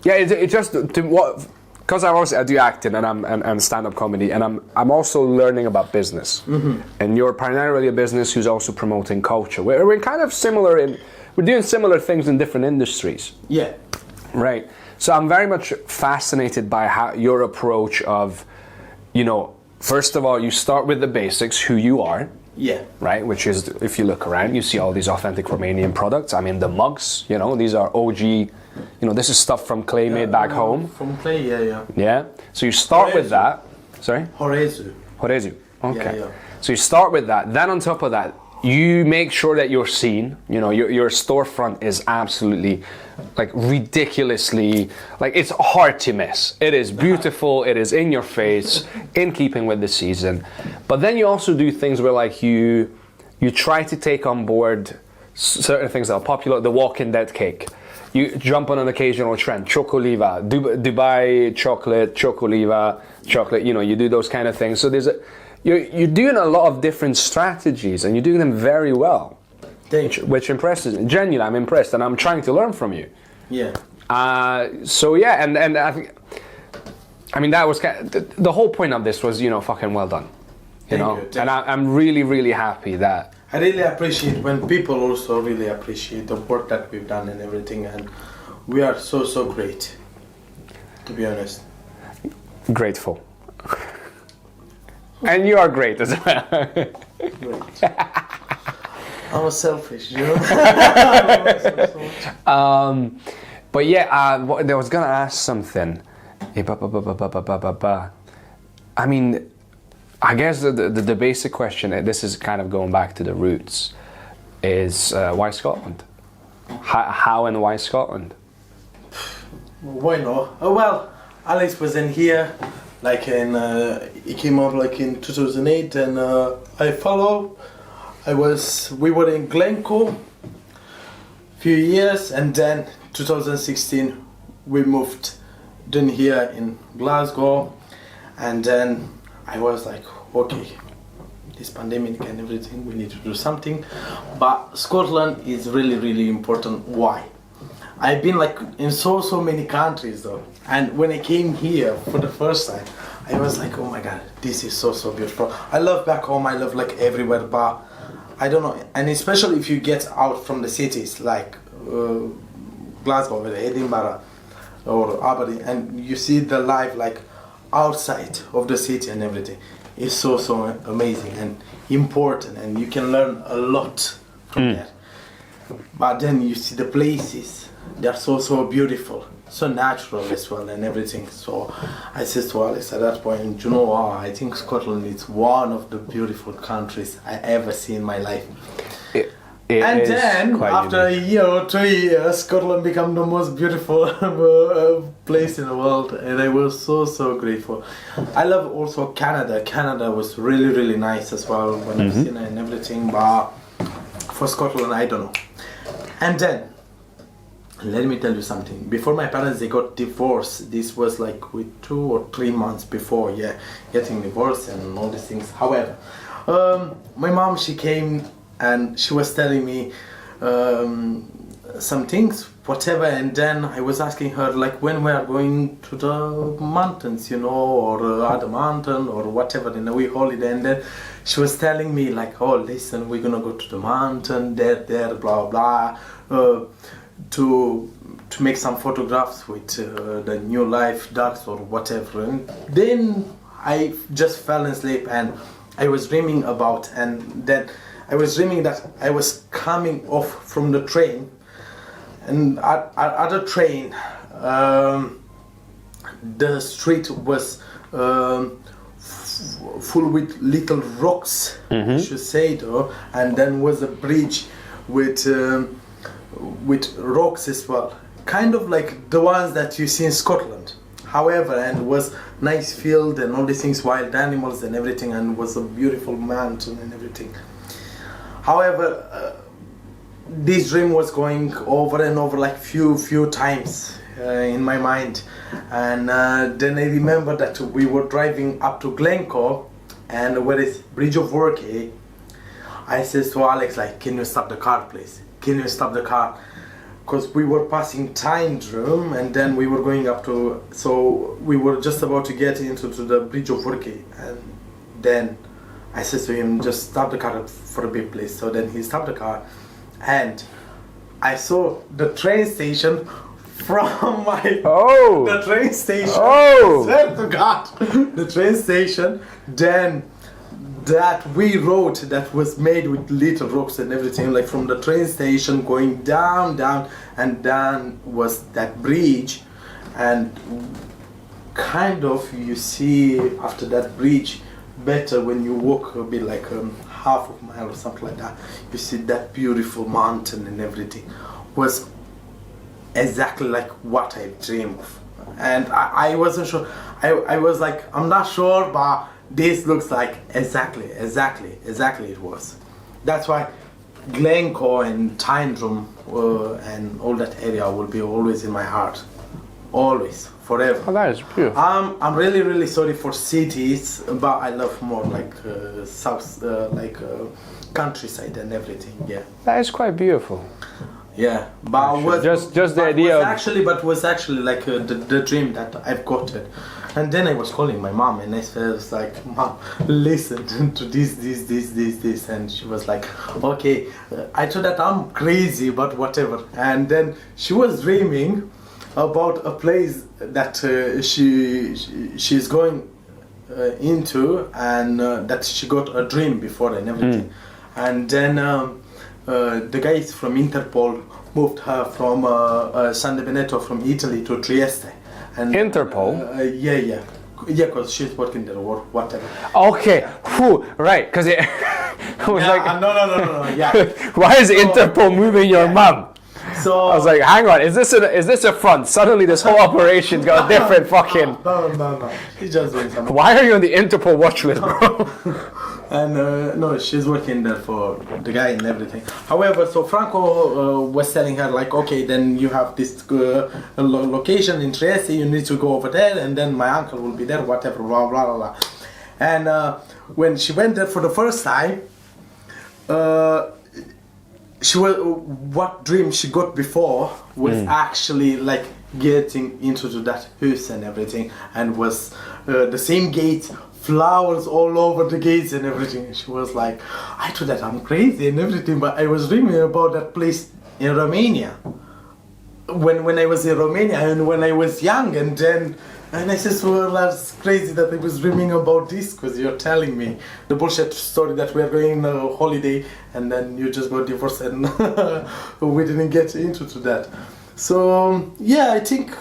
Yeah, it just to what. Because I do acting and stand-up comedy, and I'm also learning about business. And you're primarily a business who's also promoting culture. We're kind of similar we're doing similar things in different industries. Yeah. Right. So I'm very much fascinated by how your approach of, you know, first of all, you start with the basics, who you are. Yeah. Right, which is, if you look around, you see all these authentic Romanian products. I mean, the mugs, you know, these are OG, you know, this is stuff from clay made back home. From clay, yeah. Yeah, so you start with that. Sorry? Horezu. Okay. Yeah. So you start with that. Then on top of that, you make sure that you're seen. You know, your storefront is absolutely, like, ridiculously, like, it's hard to miss. It is beautiful. It is in your face, in keeping with the season. But then you also do things where, like, you try to take on board certain things that are popular. The Walking Dead cake. You jump on an occasional trend. Chocoliva, Dubai chocolate, Chocoliva chocolate. You know, you do those kind of things. So you're doing a lot of different strategies, and you're doing them very well. Which impresses me. Genuinely, I'm impressed, and I'm trying to learn from you. Yeah. So yeah, and I think, I mean, that was the whole point of this was, you know, fucking well done. You know, and I'm really, really happy that. I really appreciate when people also really appreciate the work that we've done and everything, and we are so great, to be honest. Grateful. And you are great as well. Great. I was selfish, you know. But yeah, I was gonna ask something. I mean, I guess the basic question, this is kind of going back to the roots, is why Scotland? How and why Scotland? Why not? Oh, well, Alex was in here, like he came out like in 2008, and I followed. We were in Glencoe few years, and then 2016 we moved then here in Glasgow, and then I was like, okay, this pandemic and everything, we need to do something. But Scotland is really important. Why? I've been like in so many countries though, and when I came here for the first time, I was like, oh my god, this is so beautiful. I love back home, I love like everywhere, but I don't know, and especially if you get out from the cities like Glasgow or Edinburgh or Aberdeen, and you see the life like outside of the city and everything, it's so amazing and important, and you can learn a lot from there. But then you see the places, they are so beautiful, so natural as well and everything. So I said to Alex at that point, you know what, I think Scotland is one of the beautiful countries I ever see in my life. And then after a year or 2 years, Scotland became the most beautiful place in the world, and I was so grateful. I love also Canada. Canada was really nice as well when I've seen it and everything, but for Scotland I don't know. And then let me tell you something. Before my parents they got divorced, this was like with 2 or 3 months before getting divorced and all these things. However, my mom, she came and she was telling me some things, whatever, and then I was asking her like when we are going to the mountains, you know, or other mountain or whatever in a week holiday, and then she was telling me like, oh listen, we're gonna go to the mountain there blah blah to make some photographs with the new life ducks or whatever. And then I just fell asleep and I was dreaming about, and then I was dreaming that I was coming off from the train, and at the train the street was full with little rocks, I should say though, and then was a bridge with rocks as well, kind of like the ones that you see in Scotland. However, and was nice field and all these things, wild animals and everything, and was a beautiful mountain and everything. However, this dream was going over and over like few times in my mind, and then I remember that we were driving up to Glencoe, and where is Bridge of Workey. I said to Alex like, can you stop the car please? Can you stop the car? Because we were passing Tyndrum, and then we were going up to, so we were just about to get into the Bridge of Workey, and then I said to him, just stop the car for a bit please. So then he stopped the car, and I saw the train station from my the train station. I swear to God, the train station. Then that wee road that was made with little rocks and everything, like from the train station going down, and down was that bridge, and kind of you see after that bridge better when you walk a bit like half of a mile or something like that, you see that beautiful mountain and everything was exactly like what I dreamed of. And I wasn't sure, I was like, I'm not sure, but this looks like exactly it was. That's why Glencoe and Tyndrum and all that area will be always in my heart, always, forever. Oh, that is beautiful. I'm really sorry for cities, but I love more like south, countryside and everything. Yeah, that is quite beautiful. Yeah, but was just the idea was actually like the dream that I've got it. And then I was calling my mom, and I was like, Mom, listen to this, and she was like, okay. I thought that I'm crazy, but whatever. And then she was dreaming about a place that she's going into, and that she got a dream before and everything. And then the guys from Interpol moved her from San Benedetto from Italy to Trieste. And, Interpol? Yeah, because she's working there or whatever. Okay, right, because it was like... No, yeah. Why is Interpol moving your mum? So I was like, hang on, is this a front? Suddenly this whole operation's got a different fucking... No, she's just doing something. Why are you on the Interpol watch list, bro? And no, she's working there for the guy and everything. However, so Franco was telling her like, okay, then you have this location in Trieste, you need to go over there, and then my uncle will be there, whatever, blah blah blah. And when she went there for the first time, she was what dream she got before was actually like getting into that house and everything, and was the same gates, flowers all over the gates and everything. And she was like, I thought that I'm crazy and everything, but I was dreaming about that place in Romania. When I was in Romania and when I was young, and I said, well, that's crazy that I was dreaming about this, because you're telling me the bullshit story that we are going on a holiday and then you just got divorced and we didn't get into that. So yeah, I think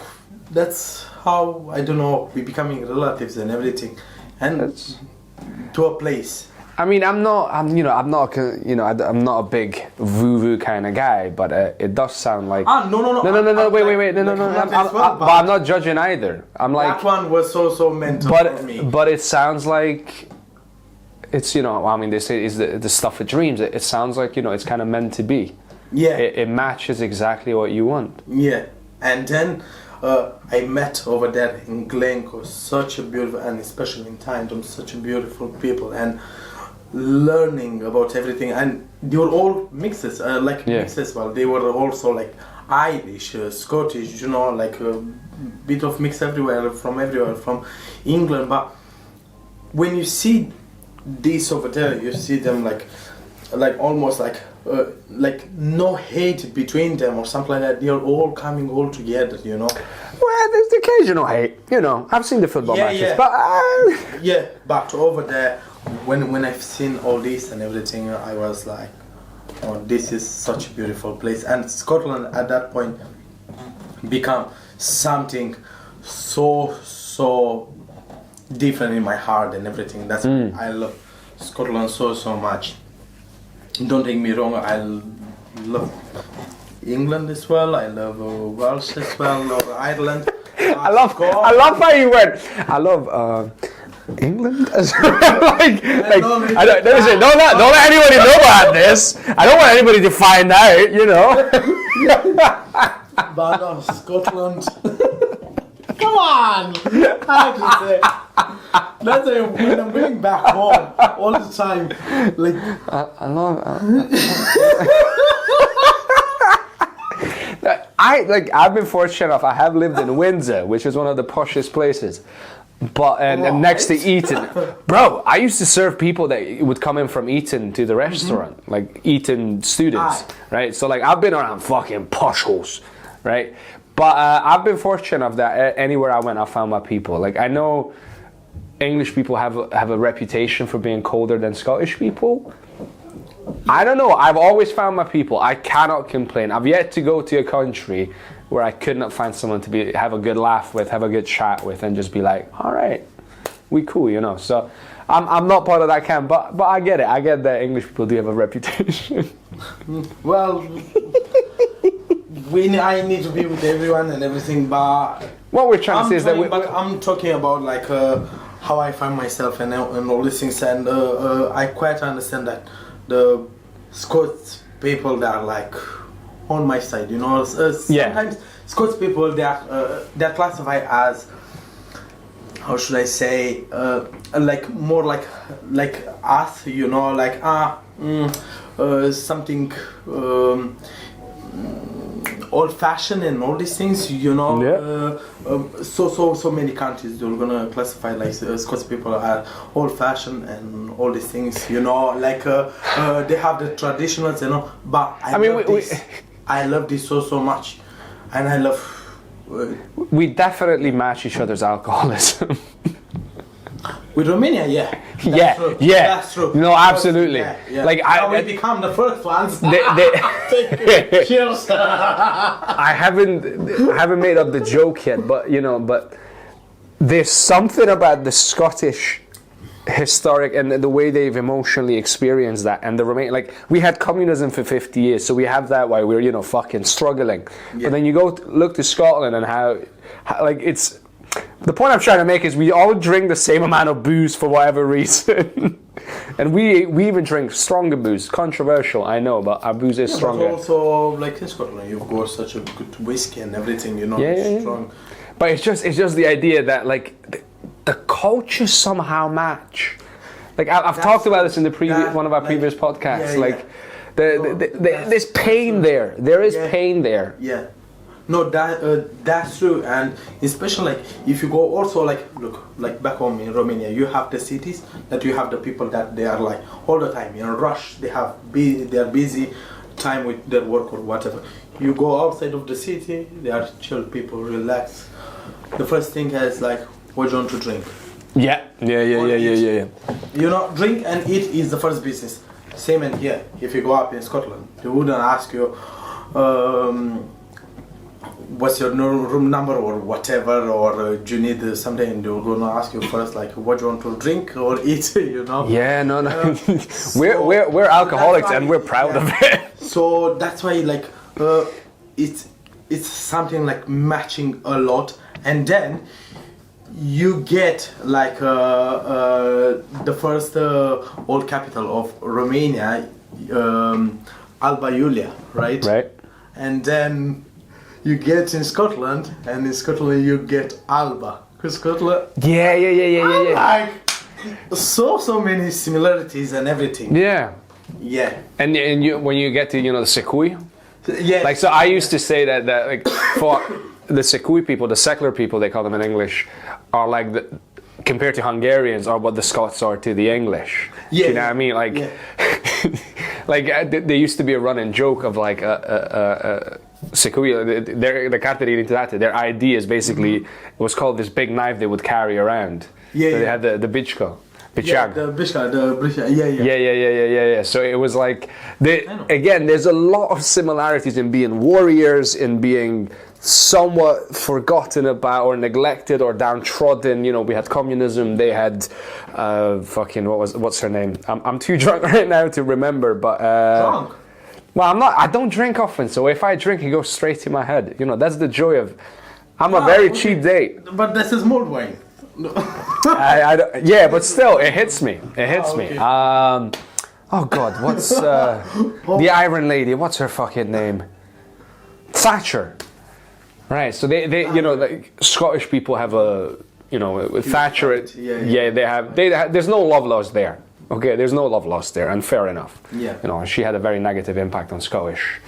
that's how, I don't know, we becoming relatives and everything, and to a place. I mean, I'm not a big woo-woo kind of guy, but it does sound like. No, Wait, but I'm not judging either. I'm like, that one was so mental for me. But it sounds like it's, I mean, they say is the stuff of dreams. It sounds like, it's kind of meant to be. Yeah. It matches exactly what you want. Yeah, and then I met over there in Glencoe such a beautiful, and especially in Tyndon, such a beautiful people, and learning about everything, and they were all mixes, mixes. Well, they were also like Irish, Scottish, like a bit of mix everywhere, from England. But when you see these over there, you see them like almost like no hate between them or something like that. They are all coming all together, Well, there's the occasional hate, I've seen the football matches, but yeah, but over there, when I've seen all this and everything, I was like, oh, this is such a beautiful place. And Scotland at that point become something so different in my heart and everything. That's why I love Scotland so much. Don't take me wrong, I love England as well, I love Wales as well, or Ireland. I love how you went. I love England as well. Don't let anybody know about this. I don't want anybody to find out, But no, Scotland. Come on! I have to say, that's when I'm going back home all the time. Like I love. I've been fortunate enough. I have lived in Windsor, which is one of the poshest places. But and next to Eton, bro, I used to serve people that would come in from Eton to the restaurant, like Eton students, right? So like I've been around fucking posh holes, right? But I've been fortunate enough that anywhere I went, I found my people. Like I know English people have a reputation for being colder than Scottish people. I don't know. I've always found my people. I cannot complain. I've yet to go to a country where I could not find someone to have a good laugh with, have a good chat with, and just be like, all right, we cool, So I'm not part of that camp, but I get it. I get that English people do have a reputation. Well, I need to be with everyone and everything, but what we're trying to say is that I'm talking about like how I find myself and all these things, and I quite understand that the Scots people, they are like on my side, sometimes Scots people, they're classified as, how should I say, like more like us, like something old-fashioned and all these things, so many countries they're gonna classify like Scots people are old-fashioned and all these things, like they have the traditionals, but I love this so much, and I love. We definitely match each other's alcoholism. With Romania, that's true. No, absolutely. Yeah. Like we become the first ones. Cheers. I haven't made up the joke yet, but there's something about the Scottish historic and the way they've emotionally experienced that, and the Romanian, like we had communism for 50 years, so we have that while we're fucking struggling. But then you go look to Scotland and how like it's. The point I'm trying to make is we all drink the same amount of booze for whatever reason. And we even drink stronger booze. Controversial, I know, but our booze is stronger. But also, like in Scotland, you've got such a good whiskey and everything, it's strong. But it's just the idea that like the cultures somehow match. Like I've talked about this in the one of our previous podcasts. There's pain there. There is pain there. Yeah. No, that's true, and especially like if you go also like look like back home in Romania, you have the cities that you have the people that they are like all the time in a rush. They are busy time with their work or whatever. You go outside of the city, they are chill people, relax. The first thing is like, what do you want to drink? Yeah. You know, drink and eat is the first business. Same in here. If you go up in Scotland, they wouldn't ask you. What's your room number or whatever, or do you need something? They're gonna ask you first, like, what do you want to drink or eat? You know? Yeah, no. We're alcoholics and we're proud of it. So that's why, like, it's something like matching a lot, and then you get like the first old capital of Romania, Alba Iulia, right? Right. And then you get in Scotland, and in Scotland you get Alba. Because Scotland, Yeah. like so many similarities and everything. Yeah. Yeah. And you when you get to the Sekui, Yeah. like so I used to say that like for the Sekui people, the secular people they call them in English, are like compared to Hungarians are what the Scots are to the English. Yeah. You know what I mean? Like, like there used to be a running joke of like Sekui, the Carta d'Identitate, their ID is basically, it was called this big knife they would carry around. Yeah, So they yeah. had the bichko. Yeah, the Bishka, Yeah. So it was like, know. again, there's a lot of similarities in being warriors, in being somewhat forgotten about or neglected or downtrodden. We had communism. They had what's her name? I'm too drunk right now to remember, but Drunk? well, I don't drink often, so if I drink, it goes straight to my head. That's the joy of. I'm a very cheap date. But this is mulled wine. Yeah, but still, it hits me. It hits me. Okay. Oh God, what's the Iron lady? What's her fucking name? Thatcher. Right. So they like Scottish people have a, with Thatcher. Yeah. They have. There's no love lost there. Okay, there's no love lost there, and fair enough. Yeah. She had a very negative impact on Scottish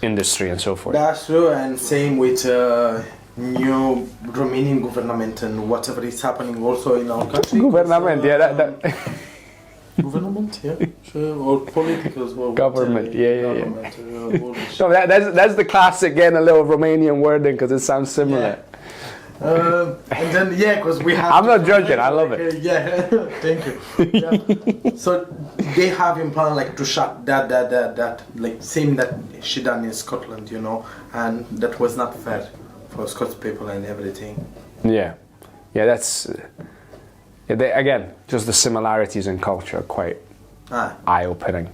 industry and so forth. That's true, and same with new Romanian government and whatever is happening also in our country. Government, that. Government, yeah, sure, or political as well. Government, yeah. Government, No, that's the classic, getting a little Romanian wording because it sounds similar. and then because we have. I'm not judging. I love it. Yeah, thank you. Yeah. So they have in plan like to shut that like same that she done in Scotland, and that was not fair for Scots people and everything. Yeah, that's again just the similarities in culture are quite eye-opening.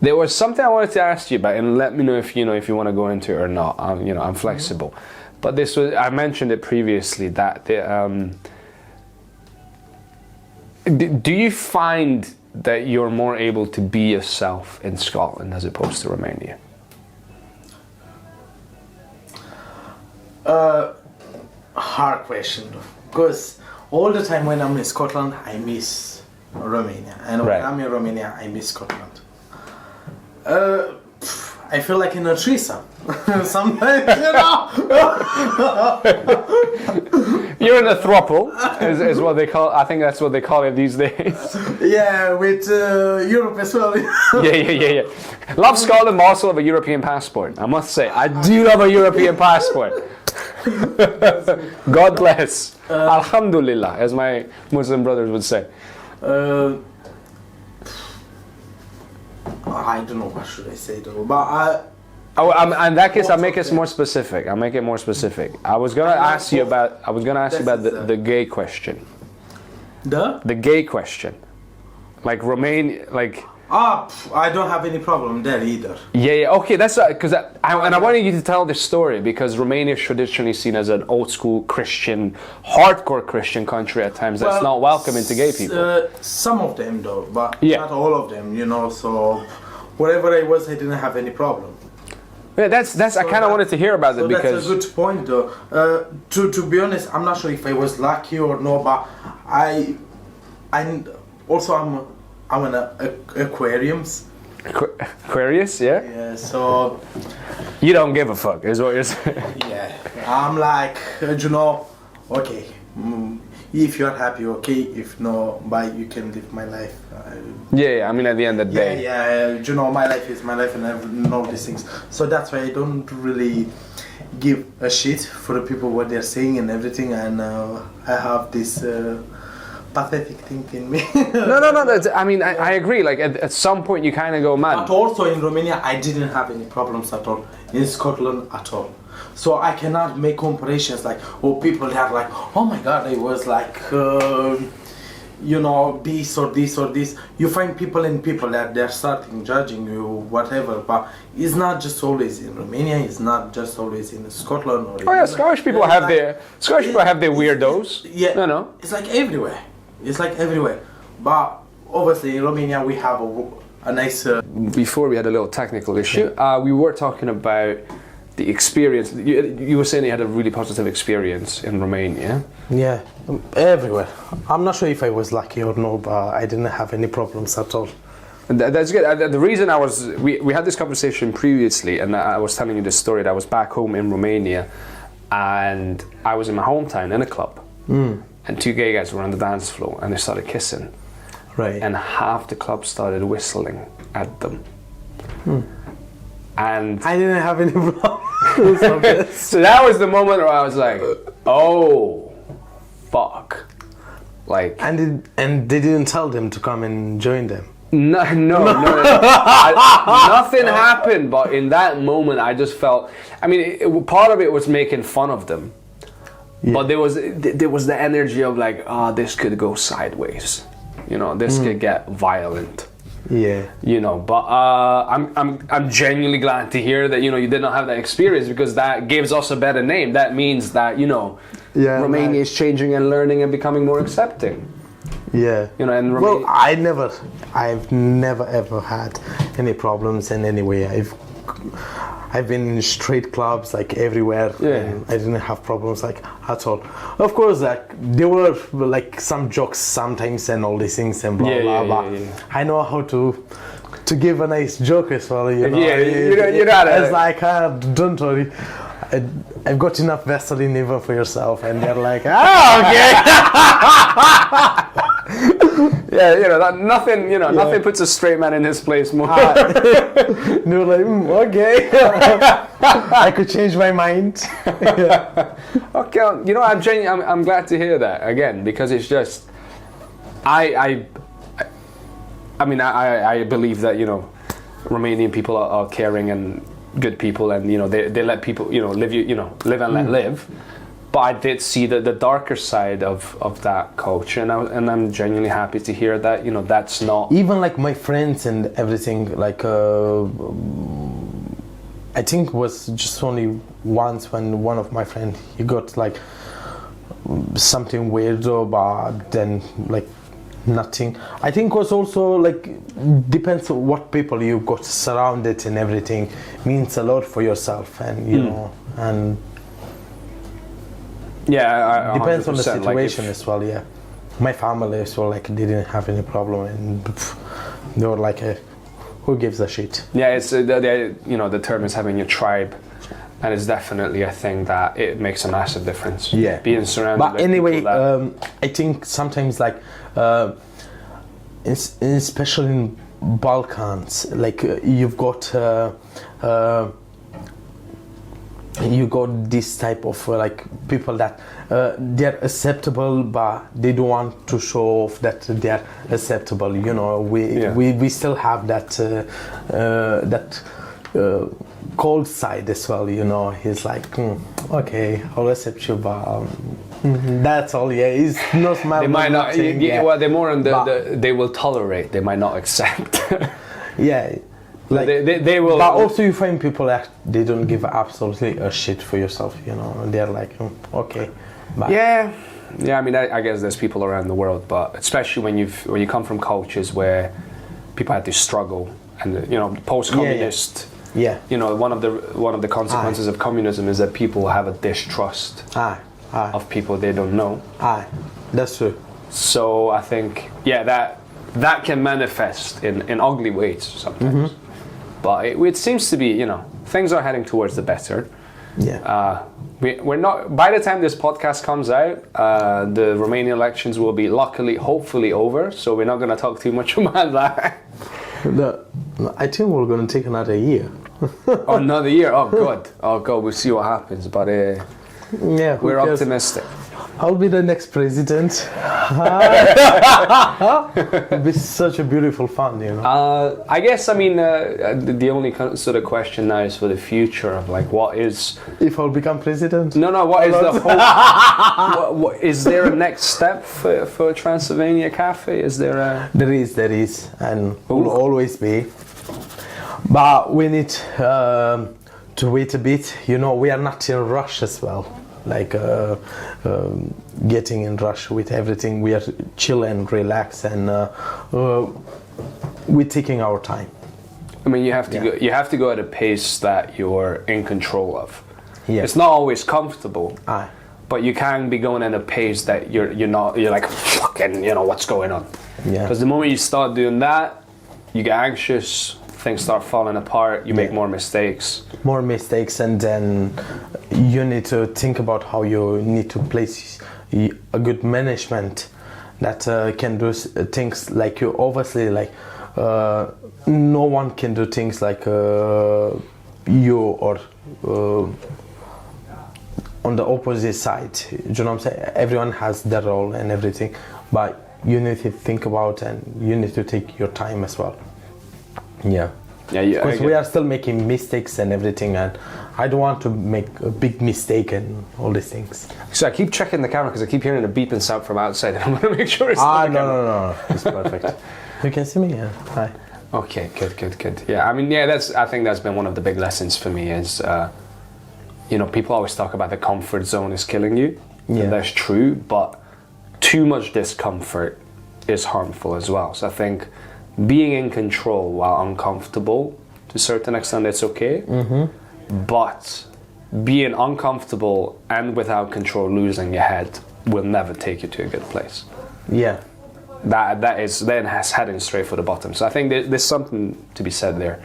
There was something I wanted to ask you about, and let me know if you want to go into it or not. I'm flexible. But this was, I mentioned it previously, that do you find that you're more able to be yourself in Scotland as opposed to Romania? Hard question, because all the time when I'm in Scotland, I miss Romania, and when I'm in Romania, I miss Scotland. I feel like in a threesome. Sometimes, You're in a throuple, is what they call. I think that's what they call it these days. Yeah, with Europe as well. Yeah. Love Scotland, but also have a European passport. I must say, I do love a European passport. God bless. Alhamdulillah, as my Muslim brothers would say. I don't know what should I say though, but in that case, I'll make it more specific. I was gonna ask you about the gay question. The gay question, like Romania, like. I don't have any problem there either. Yeah. Okay, that's because I wanted you to tell this story because Romania is traditionally seen as an old school Christian, hardcore Christian country at times that's not welcoming to gay people. Some of them though, but not all of them. So wherever I was, I didn't have any problem. Yeah, that's. I kind of wanted to hear about it because that's a good point though. To be honest, I'm not sure if I was lucky or no, but I'm an aquariums. Aquarius, yeah? Yeah, so You don't give a fuck, is what you're saying. yeah, I'm like, you know, okay, if you're happy, okay, if no, bye, you can live my life. Yeah, I mean, at the end of the day. You know, my life is my life and I know these things. So that's why I don't really give a shit for the people what they're saying and everything, and I have this pathetic thing in me. No. I mean, I agree. Like at some point, you kind of go mad. But also in Romania, I didn't have any problems at all. In Scotland, at all. So I cannot make comparisons like, oh, people have like, oh my God, I was like, you know, this or this or this. You find people that they're starting judging you, whatever. But it's not just always in Romania. It's not just always in Scotland. Or Oh yeah, Scottish people have their weirdos. Yeah, No. It's like everywhere. It's like everywhere. But obviously in Romania we have a nice. Before we had a little technical issue, we were talking about the experience. You were saying you had a really positive experience in Romania. Yeah, everywhere. I'm not sure if I was lucky or no, but I didn't have any problems at all. That's good. The reason we had this conversation previously, and I was telling you this story that I was back home in Romania, and I was in my hometown in a club, and two gay guys were on the dance floor, and they started kissing, Right. and half the club started whistling at them, and I didn't have any problems of this. so that was the moment where I was like, oh, fuck, like. And they didn't tell them to come and join them. No. Nothing happened, but in that moment, I just felt. I mean, part of it was making fun of them, but there was the energy of like, this could go sideways, you know, this could get violent, Yeah. you know. But I'm genuinely glad to hear that you did not have that experience, because that gives us a better name. That means that Romania is changing and learning and becoming more accepting. Yeah. You know, and well, I've never ever had any problems in any way. I've been in straight clubs like everywhere, and I didn't have problems like at all. Of course, like there were like some jokes sometimes and all these things and blah blah blah. I know how to give a nice joke as well. You know, you got it. It's like, don't worry. I've got enough Vaseline even for yourself, and they're like, okay. Yeah, nothing puts a straight man in his place more. They were like, okay, I could change my mind. Okay, I'm glad to hear that again, because it's just, I believe that Romanian people are caring and good people, and they let people live and let live. But I did see the darker side of that culture, and I'm genuinely happy to hear that that's not even like my friends and everything. Like I think it was just only once when one of my friends, he got like something weirdo, but then like nothing. I think was also like depends on what people you got surrounded and everything means a lot for yourself, and you know, and yeah, depends on the situation as well. Yeah, my family as well, like they didn't have any problem, and they were like, who gives a shit? Yeah, it's the term is having a tribe, and it's definitely a thing that it makes a massive difference. Yeah, being surrounded. But by anyway, that... I think sometimes like, especially in Balkans, like you've got. You got this type of like people that they're acceptable, but they don't want to show off that they're acceptable. You know, we still have that cold side as well. You know, he's like, okay, I'll accept you, but that's all. Yeah, it's not my. They might not. Thing, Well, they're more on they will tolerate. They might not accept. Yeah. Like, they will. But also you find people that they don't give absolutely a shit for yourself, and they're like, okay. Bye. Yeah. I mean, I guess there's people around the world, but especially when you come from cultures where people had to struggle, and post-communist. Yeah. One of the consequences of communism is that people have a distrust of people they don't know. That's true. So I think, that that can manifest in ugly ways sometimes. But it seems to be, things are heading towards the better. Yeah. We're not. By the time this podcast comes out, the Romanian elections will be hopefully over. So we're not going to talk too much about that. I think we're going to take another year. Oh, another year? Oh, God. We'll see what happens. But yeah, we're optimistic. I'll be the next president. It'll be such a beautiful fun, I guess, the only sort of question now is for the future of what is... If I'll become president? No, what is the hope? What, is there a next step for Transylvania Café? Is there a... There is, and will always be. But we need to wait a bit. We are not in rush as well. Getting in rush with everything. We are chill and relax, and we're taking our time. You have to go. You have to go at a pace that you're in control of. Yeah. It's not always comfortable. Aye. But you can be going at a pace that you're not. You're like, fucking, what's going on? Yeah. Because the moment you start doing that, you get anxious. Things start falling apart. You make more mistakes. And then you need to think about how you need to place a good management that can do things like you. Obviously, no one can do things like you or on the opposite side. Do you know what I'm saying? Everyone has their role and everything, but you need to think about and you need to take your time as well. Yeah. Because we are still making mistakes and everything, and I don't want to make a big mistake and all these things. So I keep checking the camera because I keep hearing a beeping sound from outside, and I want to make sure it's not. No, it's perfect. You can see me, yeah. Hi. Okay, good. Yeah, I think that's been one of the big lessons for me is, people always talk about the comfort zone is killing you. Yeah. And that's true, but too much discomfort is harmful as well. So I think being in control while uncomfortable, to a certain extent, it's okay. But being uncomfortable and without control, losing your head, will never take you to a good place. Yeah. That is then heading straight for the bottom. So I think there's something to be said there.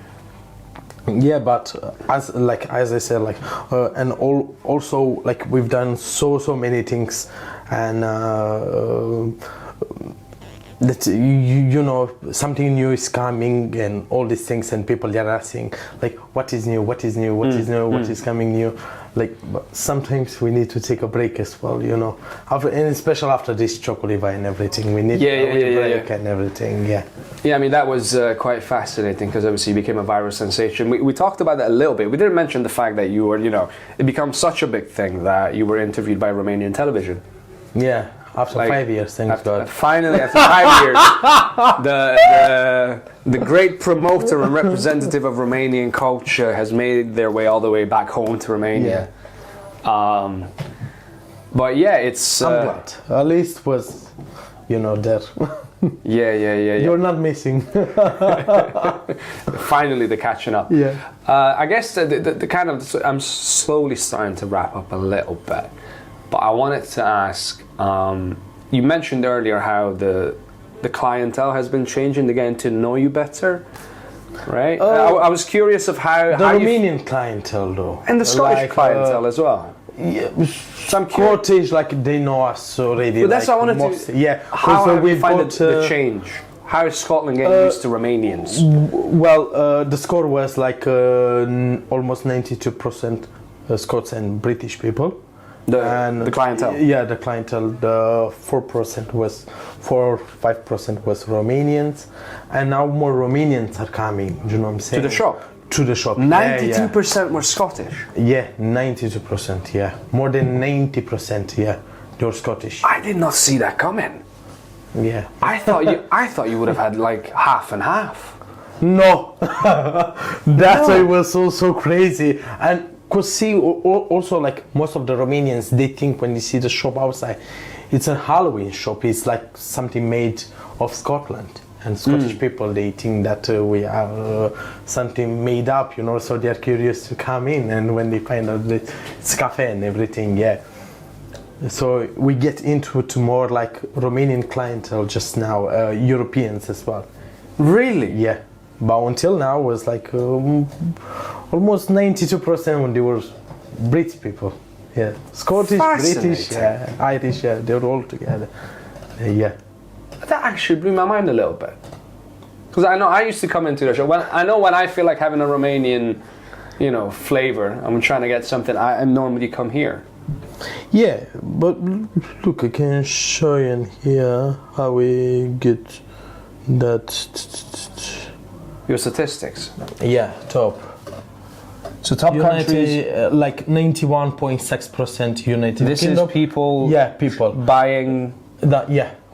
Yeah, but as I said, and also we've done so many things, and that something new is coming and all these things, and people are asking what is new, what is coming new. But sometimes we need to take a break as well, and especially after this chocolate and everything, we need a break and everything. That was quite fascinating because obviously you became a viral sensation. We talked about that a little bit. We didn't mention the fact that you were, it became such a big thing that you were interviewed by Romanian television. Yeah. After 5 years, thank God. Finally, after 5 years, the great promoter and representative of Romanian culture has made their way all the way back home to Romania. Yeah. But yeah, it's... I'm glad. At least was, there. Yeah. You're not missing. Finally, the catching up. Yeah. I guess the kind of... I'm slowly starting to wrap up a little bit. But I wanted to ask, you mentioned earlier how the clientele has been changing, they're getting to know you better, right? I was curious of how... The Romanian clientele, though. And the Scottish clientele as well. Yeah, some Scottish, they know us already. But that's what I wanted to... Yeah. How have you found the change? How is Scotland getting used to Romanians? Well, the score was almost 92% Scots and British people. The clientele. Yeah, the clientele. The 4% was 5% was Romanians, and now more Romanians are coming. Do you know what I'm saying? To the shop. To the shop. 92% were Scottish. Yeah, 92%. Yeah, more than 90%. Yeah, they're Scottish. I did not see that coming. Yeah. I thought you would have had half and half. No, that's why it was so crazy. And because see, also most of the Romanians, they think when they see the shop outside, it's a Halloween shop. It's something made of Scotland. And Scottish people, they think that we are something made up, so they're curious to come in. And when they find out that it's cafe and everything, yeah. So we get into to more like Romanian clientele just now, Europeans as well. Really? Yeah, but until now was like almost 92% when they were British people. Yeah, Scottish, British, yeah, Irish, yeah, they were all together. Yeah. That actually blew my mind a little bit. Because I know I used to come into the shop. When I feel like having a Romanian, flavor, I'm trying to get something, I normally come here. Yeah, but look, I can show you in here how we get that. Your statistics. Yeah, top. So top countries, like 91.6% United this Kingdom. is people. Yeah, people buying. That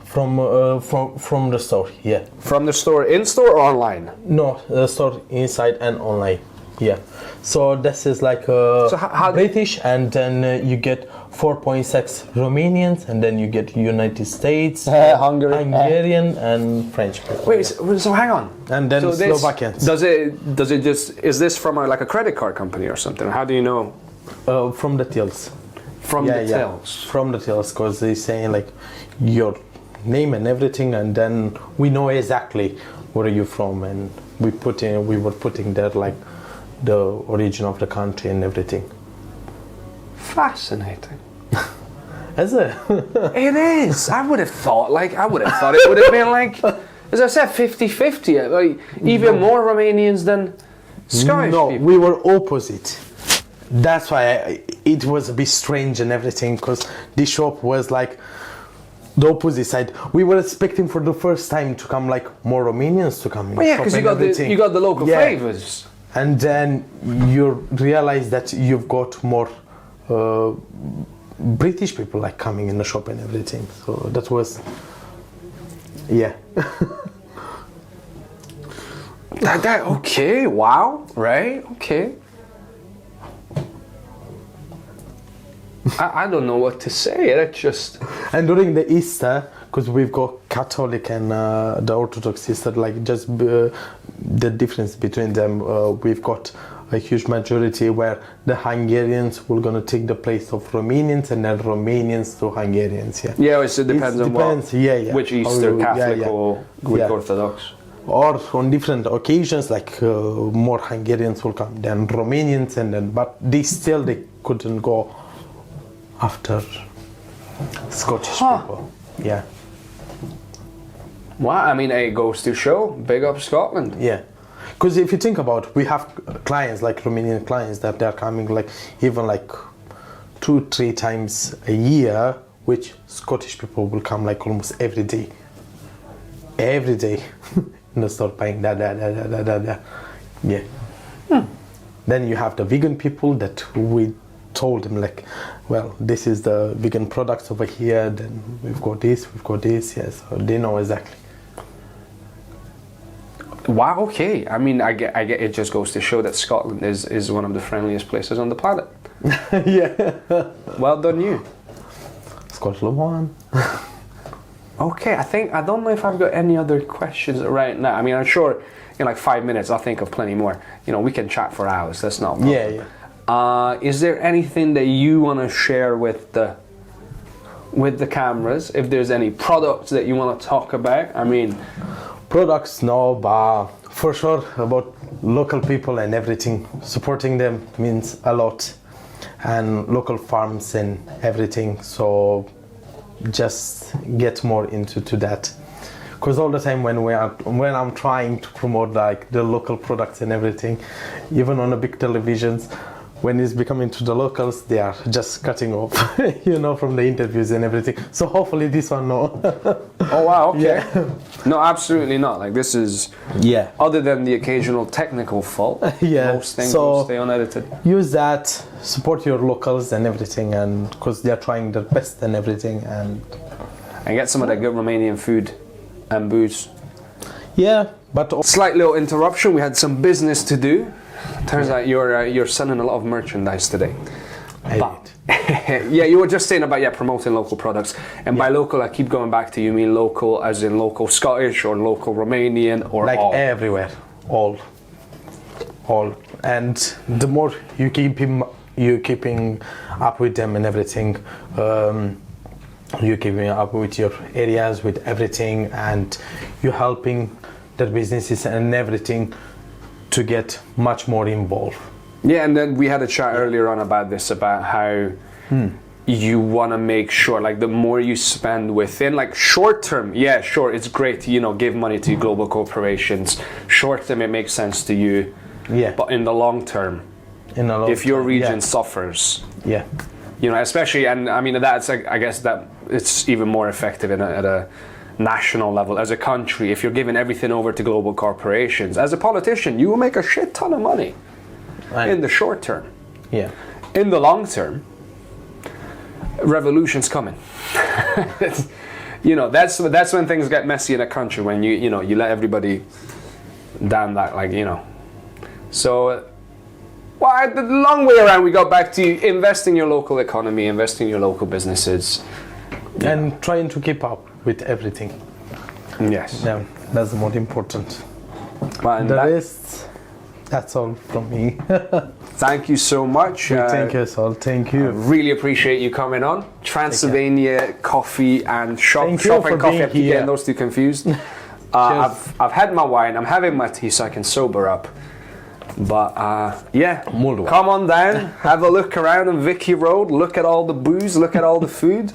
from the store. Yeah. From the store, in store or online? No, the store inside and online. Yeah. So this is like how British, and then you get 4.6 Romanians, and then you get United States, Hungarian, and French people. Wait, so hang on. And then Slovakians. Does it just, is this from like a credit card company or something? How do you know? From the tills. From the tills. From the tills, because they're saying like your name and everything, and then we know exactly where are you from, and we were putting there like the origin of the country and everything. Fascinating. Is it? It is. I would have thought it would have been like, as I said, 50-50. Like even more Romanians than Scottish No, people. we were opposite. That's why it was a bit strange and everything, because this shop was like the opposite side. We were expecting for the first time to come like more Romanians to come in. Well, yeah, because you got the local flavors. And then you realize that you've got more British people like coming in the shop and everything. So that was, yeah. Okay, wow, right, okay. I don't know what to say. That's just. And during the Easter, because we've got Catholic and the Orthodox Easter, like just the difference between them, we've got a huge majority where the Hungarians were going to take the place of Romanians, and then Romanians to Hungarians. Yeah. Yeah, it depends on which Easter, Catholic or Greek Orthodox. Or on different occasions, like more Hungarians will come than Romanians, and then but they couldn't go after Scottish people. Yeah. Wow, I mean, it goes to show, big up Scotland. Yeah. Because if you think about, we have clients, like Romanian clients, that they're coming like even like 2-3 times a year, which Scottish people will come like almost every day. Every day in the store buying that. Yeah. Then you have the vegan people that we told them like, well, this is the vegan products over here, then we've got this, yeah, so they know exactly. Wow, okay. I mean, I get it just goes to show that Scotland is one of the friendliest places on the planet. Yeah. Well done you. Scotland won. Okay, I don't know if I've got any other questions right now. I mean, I'm sure in like 5 minutes I'll think of plenty more. We can chat for hours, that's not a problem. Yeah. Is there anything that you want to share with the cameras? If there's any products that you want to talk about? I mean, products, no, but for sure about local people and everything. Supporting them means a lot, and local farms and everything. So just get more into that. Because all the time when I'm trying to promote like the local products and everything, even on the big televisions, when it's becoming to the locals, they are just cutting off, from the interviews and everything. So hopefully this one, no. Oh wow, okay. Yeah. No, absolutely not. Like this is, other than the occasional technical fault, most things will stay unedited. Use that, support your locals and everything, and because they're trying their best and everything, and get some of that good Romanian food and booze. Yeah, but slight little interruption. We had some business to do. Turns out you're selling a lot of merchandise today. Yeah, you were just saying about promoting local products, and by local I keep going back to, you mean local as in local Scottish or local Romanian or like all? Everywhere, all. And the more you keep you keeping up with them and everything. You keeping up with your areas, with everything, and you helping their businesses and everything to get much more involved. Yeah, and then we had a chat earlier on about this, about how you want to make sure, like, the more you spend within, like, short term, yeah, sure, it's great to, you know, give money to global corporations. Short term, it makes sense to you. Yeah. But in the long term, if your region suffers, yeah, you know, especially, and I mean, that's, I guess that it's even more effective at a national level. As a country, if you're giving everything over to global corporations, as a politician, you will make a shit ton of money in the short term. Yeah. In the long term, revolution's coming. You know, that's when things get messy in a country, when you know, you let everybody down that, like, you know. So, well, the long way around, we got back to invest in your local economy, invest in your local businesses. And trying to keep up with everything. Yes. Yeah, that's the most important. Well, The rest, that's all from me. thank you so much. Thank you, Sol. Thank you. Really appreciate you coming on. Transylvania Coffee and Shop. Thank you Shop for and Coffee. being I keep getting here. those two confused. I've had my wine. I'm having my tea so I can sober up. But yeah, Moldo. come on down, have a look around on Vicky Road, look at all the booze, look at all the food.